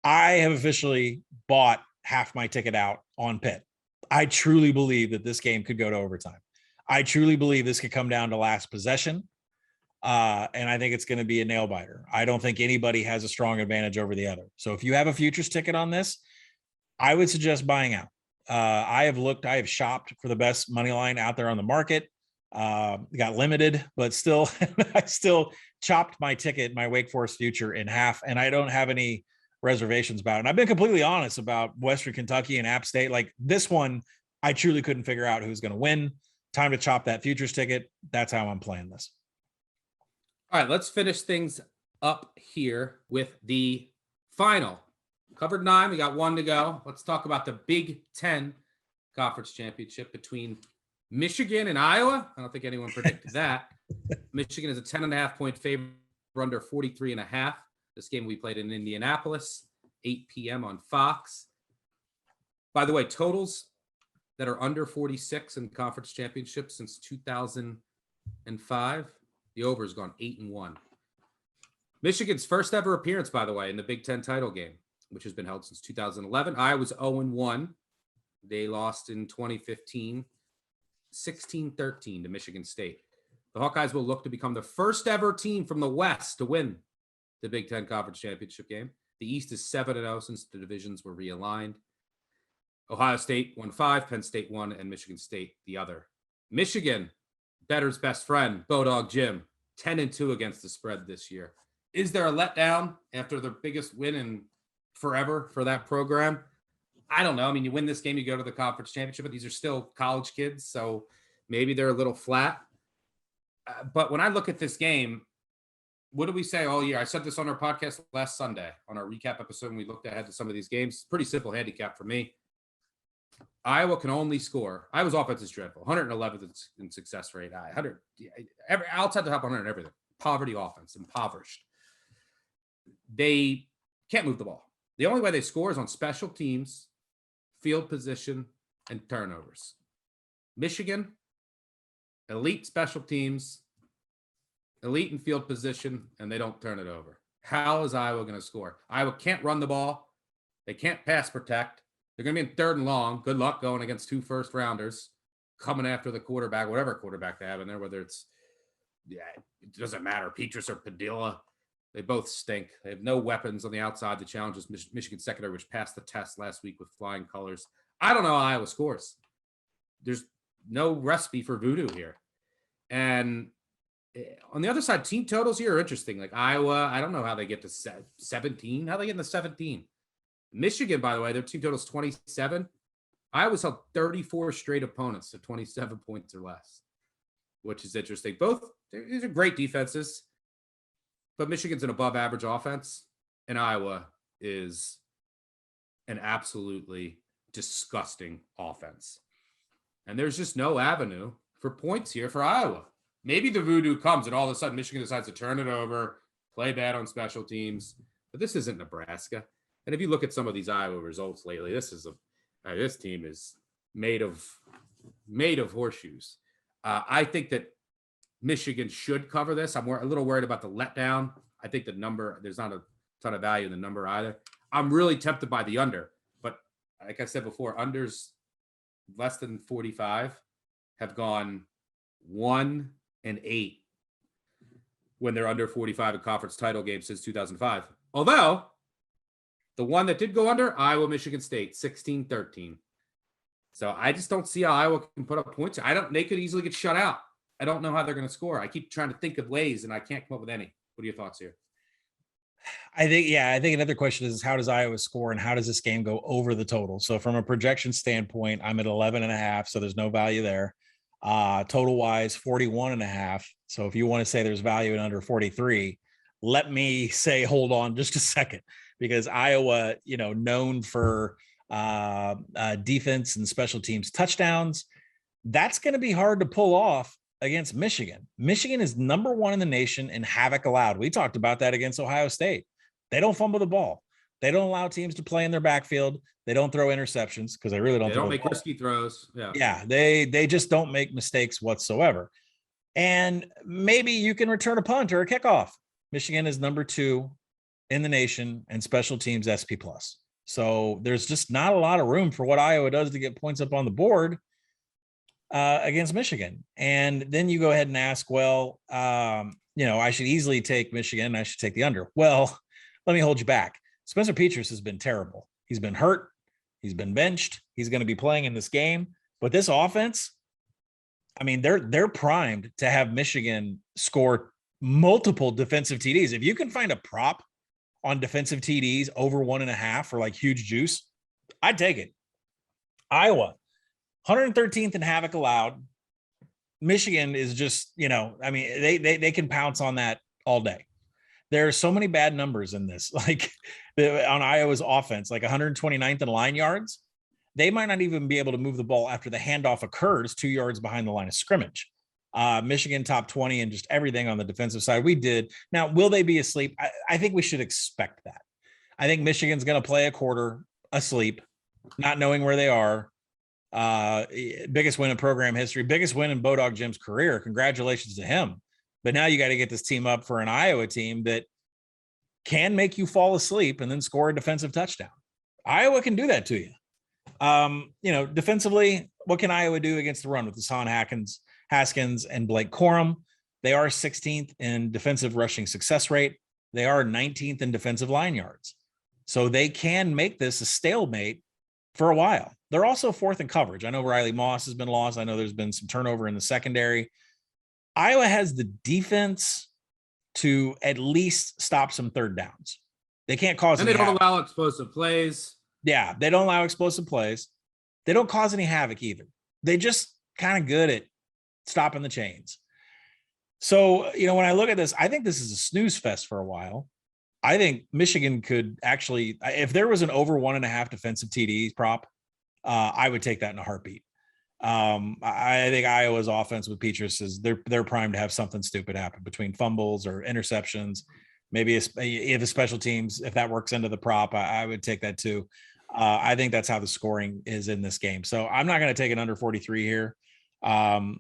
I have officially bought half my ticket out on Pitt. I truly believe that this game could go to overtime. I truly believe this could come down to last possession. And I think it's going to be a nail biter. I don't think anybody has a strong advantage over the other. So if you have a futures ticket on this, I would suggest buying out. I have shopped for the best money line out there on the market. Got limited, but still, I still chopped my ticket, my Wake Forest future in half, and I don't have any reservations about it. And I've been completely honest about Western Kentucky and App State. Like this one, I truly couldn't figure out who's going to win. Time to chop that futures ticket. That's how I'm playing this. All right, let's finish things up here with the final. Covered 9. We got 1 to go. Let's talk about the Big Ten Conference Championship between Michigan and Iowa. I don't think anyone predicted that. Michigan is a 10.5-point favorite under 43.5. This game we played in Indianapolis, 8 p.m. on Fox. By the way, totals that are under 46 in conference championships since 2005. The over has gone 8-1. Michigan's first ever appearance, by the way, in the Big Ten title game, which has been held since 2011. Iowa's 0-1. They lost in 2015, 16-13 to Michigan State. The Hawkeyes will look to become the first ever team from the West to win the Big Ten Conference Championship game. The East is 7-0 since the divisions were realigned. Ohio State won 5, Penn State 1, and Michigan State the other. Michigan, bettor's best friend, Bodog Jim, 10-2 against the spread this year. Is there a letdown after their biggest win in forever for that program? I don't know. I mean, you win this game, you go to the conference championship, but these are still college kids, so maybe they're a little flat. But when I look at this game, what do we say all year? I said this on our podcast last Sunday on our recap episode when we looked ahead to some of these games. Pretty simple handicap for me. Iowa can only score. Iowa's offense is dreadful. 111th in success rate. 100 outside the top 100 and everything. Poverty offense, impoverished. They can't move the ball. The only way they score is on special teams, field position, and turnovers. Michigan, elite special teams, elite in field position, and they don't turn it over. How is Iowa going to score? Iowa can't run the ball. They can't pass protect. They're going to be in 3rd and long. Good luck going against 2 first-rounders coming after the quarterback, whatever quarterback they have in there, whether it's, it doesn't matter, Petrus or Padilla. They both stink. They have no weapons on the outside to challenge this Michigan secondary, which passed the test last week with flying colors. I don't know how Iowa scores. There's no recipe for voodoo here. And on the other side, team totals here are interesting. Like Iowa, I don't know how they get to 17. How they get into 17? Michigan, by the way, their team total is 27. Iowa's held 34 straight opponents to 27 points or less, which is interesting. Both, these are great defenses, but Michigan's an above average offense, and Iowa is an absolutely disgusting offense. And there's just no avenue for points here for Iowa. Maybe the voodoo comes and all of a sudden Michigan decides to turn it over, play bad on special teams, but this isn't Nebraska. And if you look at some of these Iowa results lately, this team is made of horseshoes. I think that Michigan should cover this. I'm a little worried about the letdown. I think the number, there's not a ton of value in the number either. I'm really tempted by the under, but like I said before, unders less than 45 have gone 1-8 when they're under 45 in conference title games since 2005. Although the one that did go under, Iowa, Michigan State, 16-13. So I just don't see how Iowa can put up points. They could easily get shut out. I don't know how they're going to score. I keep trying to think of ways and I can't come up with any. What are your thoughts here? I think another question is how does Iowa score and how does this game go over the total? So from a projection standpoint, I'm at 11.5. So there's no value there. Total wise 41.5. So if you want to say there's value in under 43, let me say, hold on just a second, because Iowa, known for defense and special teams touchdowns, that's going to be hard to pull off against Michigan. Michigan is number 1 in the nation in havoc allowed. We talked about that against Ohio State. They don't fumble the ball. They don't allow teams to play in their backfield. They don't throw interceptions because they really don't. They don't make risky throws. Yeah. They just don't make mistakes whatsoever. And maybe you can return a punt or a kickoff. Michigan is number 2 in the nation and special teams SP+. So there's just not a lot of room for what Iowa does to get points up on the board. against Michigan. And then you go ahead and ask, well, I should easily take Michigan. I should take the under. Well, let me hold you back. Spencer Petras has been terrible. He's been hurt. He's been benched. He's going to be playing in this game. But this offense, I mean, they're primed to have Michigan score multiple defensive TDs. If you can find a prop on defensive TDs over 1.5 for like huge juice, I'd take it. Iowa, 113th in havoc allowed. Michigan is just, they can pounce on that all day. There are so many bad numbers in this, like on Iowa's offense, like 129th in line yards. They might not even be able to move the ball after the handoff occurs 2 yards behind the line of scrimmage. Michigan top 20 and just everything on the defensive side. We did. Now, will they be asleep? I think we should expect that. I think Michigan's going to play a quarter asleep, not knowing where they are. Biggest win in program history, biggest win in Bodog Jim's career. Congratulations to him. But now you got to get this team up for an Iowa team that can make you fall asleep and then score a defensive touchdown. Iowa can do that to you. Defensively, what can Iowa do against the run with Hassan Haskins and Blake Corum? They are 16th in defensive rushing success rate. They are 19th in defensive line yards. So they can make this a stalemate for a while. They're also 4th in coverage. I know Riley Moss has been lost. I know there's been some turnover in the secondary. Iowa has the defense to at least stop some third downs. They can't cause and they don't allow explosive plays. Yeah, they don't allow explosive plays. They don't cause any havoc either. They just kind of good at stopping the chains. So, when I look at this, I think this is a snooze fest for a while. I think Michigan could actually, if there was an over 1.5 defensive TD prop, I would take that in a heartbeat. I think Iowa's offense with Petras is they're primed to have something stupid happen between fumbles or interceptions. Maybe if the special teams, if that works into the prop, I would take that too. I think that's how the scoring is in this game. So I'm not going to take an under 43 here. I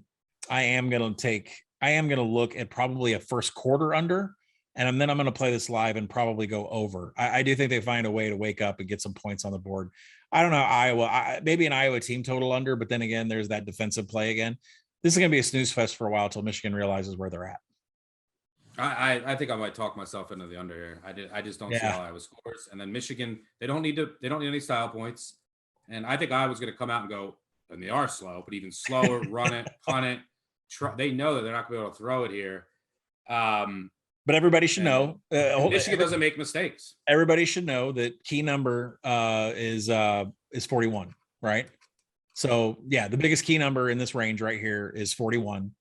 am going to look at probably a first quarter under, and then I'm going to play this live and probably go over. I do think they find a way to wake up and get some points on the board. I don't know, Iowa, maybe an Iowa team total under, but then again, there's that defensive play again. This is going to be a snooze fest for a while until Michigan realizes where they're at. I think I might talk myself into the under here. I just don't see how Iowa scores. And then Michigan, they don't need any style points. And I think Iowa's going to come out and go, and they are slow, but even slower, run it, punt it. They know that they're not going to be able to throw it here. But everybody should know Michigan doesn't make mistakes. Everybody should know that key number is 41, right? So yeah, the biggest key number in this range right here is 41,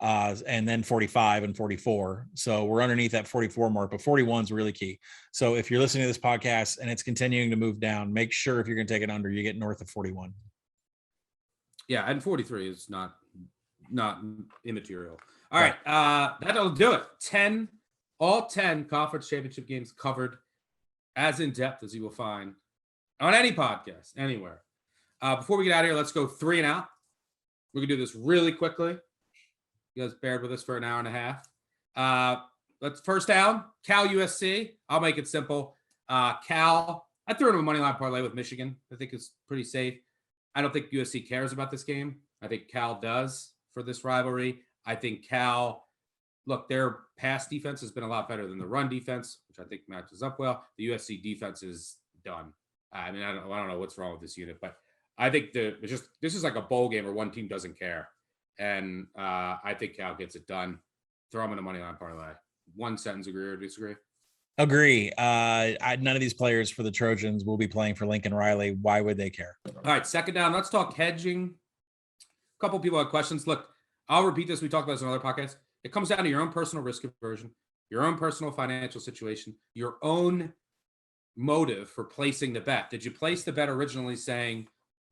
and then 45 and 44. So we're underneath that 44 mark, but 41 is really key. So if you're listening to this podcast and it's continuing to move down, make sure if you're going to take it under, you get north of 41. Yeah, and 43 is not immaterial. All right, that'll do it. All 10 conference championship games covered as in depth as you will find on any podcast, anywhere. Before we get out of here, let's go 3 and out. We're going to do this really quickly. You guys bared with us for an hour and a half. Let's first down, Cal USC. I'll make it simple. Cal, I threw in a money line parlay with Michigan. I think it's pretty safe. I don't think USC cares about this game. I think Cal does for this rivalry. I think Cal, look, their pass defense has been a lot better than the run defense, which I think matches up well. The USC defense is done. I mean, I don't know what's wrong with this unit, but I think this is like a bowl game where one team doesn't care. And I think Cal gets it done. Throw them in a money line parlay. One sentence, agree or disagree? Agree. None of these players for the Trojans will be playing for Lincoln Riley. Why would they care? All right, second down. Let's talk hedging. A couple people have questions. Look, I'll repeat this. We talked about this in other podcasts. It comes down to your own personal risk aversion, your own personal financial situation, your own motive for placing the bet. Did you place the bet originally saying,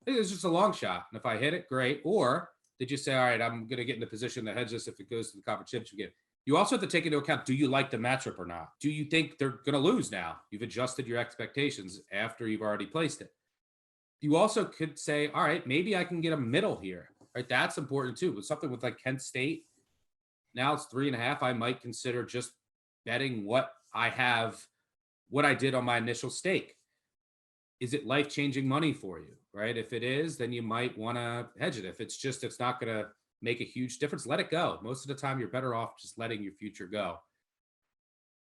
hey, it's just a long shot, and if I hit it, great? Or did you say, all right, I'm going to get in the position to hedge this if it goes to the conference championship game? You also have to take into account, do you like the matchup or not? Do you think they're going to lose now? You've adjusted your expectations after you've already placed it. You also could say, all right, maybe I can get a middle here. Right? That's important too. With something with like Kent State, now it's 3.5. I might consider just betting what I did on my initial stake. is it life-changing money for you, right? If it is, then you might want to hedge it. If it's not going to make a huge difference, let it go. Most of the time, you're better off just letting your future go.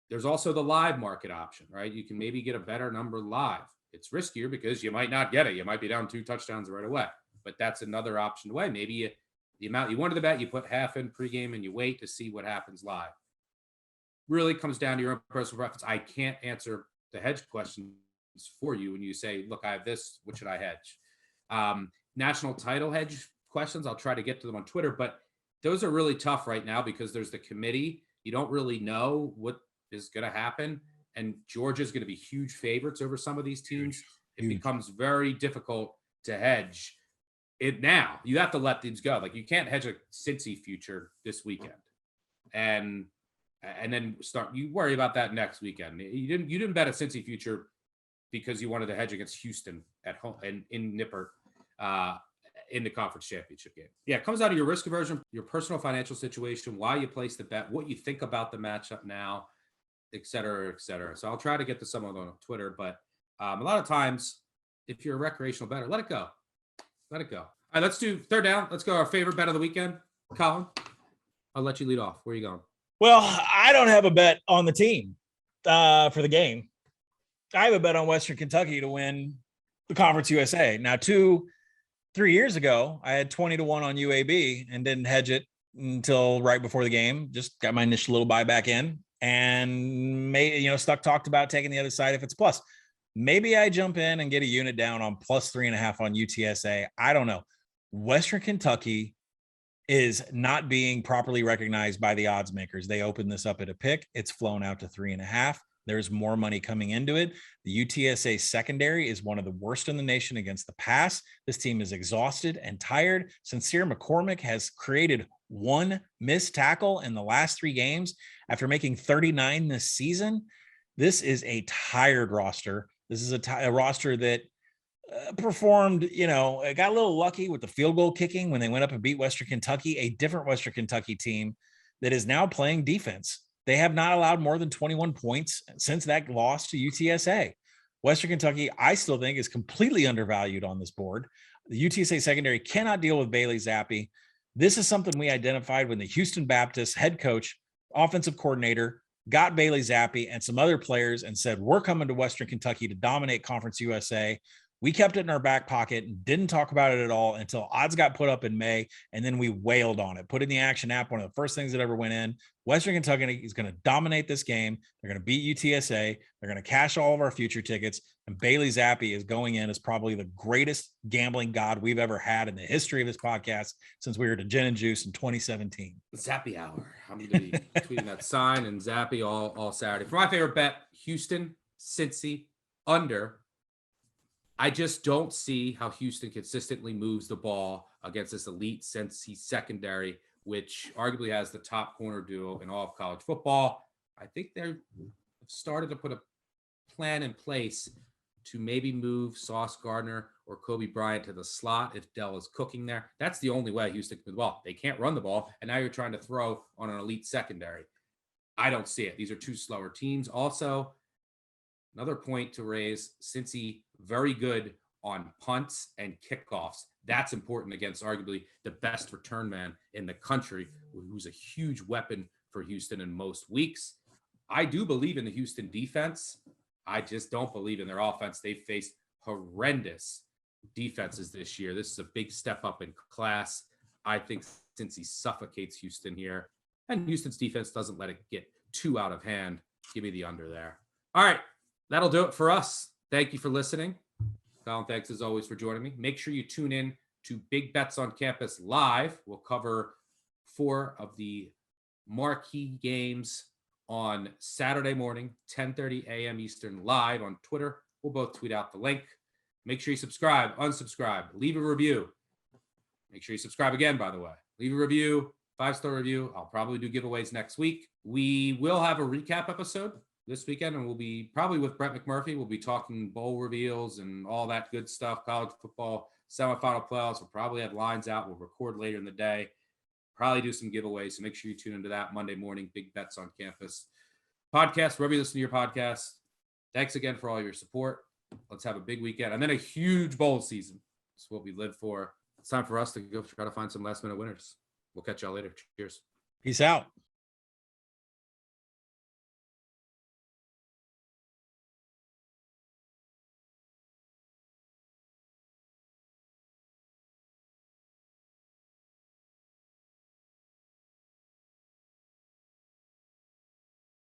There's also the live market option, right? You can maybe get a better number live. It's riskier because you might not get it. You might be down 2 touchdowns right away, but that's another option away. Maybe the amount you wanted to bet, you put half in pregame and you wait to see what happens live. Really comes down to your own personal preference. I can't answer the hedge questions for you when you say, look, I have this, what should I hedge? National title hedge questions, I'll try to get to them on Twitter, but those are really tough right now because there's the committee. You don't really know what is going to happen. And Georgia's going to be huge favorites over some of these teams. It becomes very difficult to hedge it now. You have to let these go. Like, you can't hedge a Cincy future this weekend. And then you worry about that next weekend. You didn't bet a Cincy future because you wanted to hedge against Houston at home and in Nippert in the conference championship game. Yeah, it comes out of your risk aversion, your personal financial situation, why you place the bet, what you think about the matchup now, et cetera, et cetera. So I'll try to get to someone on Twitter, but a lot of times, if you're a recreational bettor, let it go. Let it go. All right, let's do third down. Let's go our favorite bet of the weekend. Colin, I'll let you lead off. Where are you going? Well, I don't have a bet on the team for the game. I have a bet on Western Kentucky to win the Conference USA. Now, 3 years ago, I had 20-1 on UAB and didn't hedge it until right before the game. Just got my initial little buyback in and Stuck talked about taking the other side if it's plus. Maybe I jump in and get a unit down on plus 3.5 on UTSA. I don't know. Western Kentucky is not being properly recognized by the odds makers. They opened this up at a pick. It's flown out to 3.5. There's more money coming into it. The UTSA secondary is one of the worst in the nation against the pass. This team is exhausted and tired. Sincere McCormick has created 1 missed tackle in the last 3 games after making 39 this season. This is a tired roster. This is a roster that performed, got a little lucky with the field goal kicking when they went up and beat Western Kentucky, a different Western Kentucky team that is now playing defense. They have not allowed more than 21 points since that loss to UTSA. Western Kentucky, I still think, is completely undervalued on this board. The UTSA secondary cannot deal with Bailey Zappi. This is something we identified when the Houston Baptist head coach, offensive coordinator, got Bailey Zappi and some other players and said, we're coming to Western Kentucky to dominate Conference USA. We kept it in our back pocket and didn't talk about it at all until odds got put up in May, and then we wailed on it. Put in the Action app, one of the first things that ever went in. Western Kentucky is going to dominate this game. They're going to beat UTSA. They're going to cash all of our future tickets, and Bailey Zappi is going in as probably the greatest gambling god we've ever had in the history of this podcast since we were to Gin and Juice in 2017. Zappi hour. I'm going to be tweeting that sign and Zappi all Saturday. For my favorite bet, Houston, Cincy, under. I just don't see how Houston consistently moves the ball against this elite Cincy secondary, which arguably has the top corner duo in all of college football. I think they've started to put a plan in place to maybe move Sauce Gardner or Kobe Bryant to the slot if Dell is cooking there. That's the only way Houston can move the ball. They can't run the ball, and now you're trying to throw on an elite secondary. I don't see it. These are 2 slower teams. Also, another point to raise, Cincy very good on punts and kickoffs. That's important against arguably the best return man in the country, who's a huge weapon for Houston in most weeks. I do believe in the Houston defense. I just don't believe in their offense. They've faced horrendous defenses this year. This is a big step up in class. I think Cincy suffocates Houston here, and Houston's defense doesn't let it get too out of hand. Give me the under there. All right. That'll do it for us. Thank you for listening. Colin, thanks as always for joining me. Make sure you tune in to Big Bets on Campus live. We'll cover 4 of the marquee games on Saturday morning, 10:30 a.m. Eastern, live on Twitter. We'll both tweet out the link. Make sure you subscribe, unsubscribe, leave a review. Make sure you subscribe again, by the way. Leave a review, 5-star review. I'll probably do giveaways next week. We will have a recap episode this weekend, and we'll be probably with Brett McMurphy. We'll be talking bowl reveals and all that good stuff, college football, semifinal playoffs. We'll probably have lines out. We'll record later in the day, probably do some giveaways. So make sure you tune into that Monday morning, Big Bets on Campus podcast, wherever you listen to your podcast. Thanks again for all your support. Let's have a big weekend and then a huge bowl season. That's what we live for. It's time for us to go try to find some last minute winners. We'll catch y'all later. Cheers. Peace out.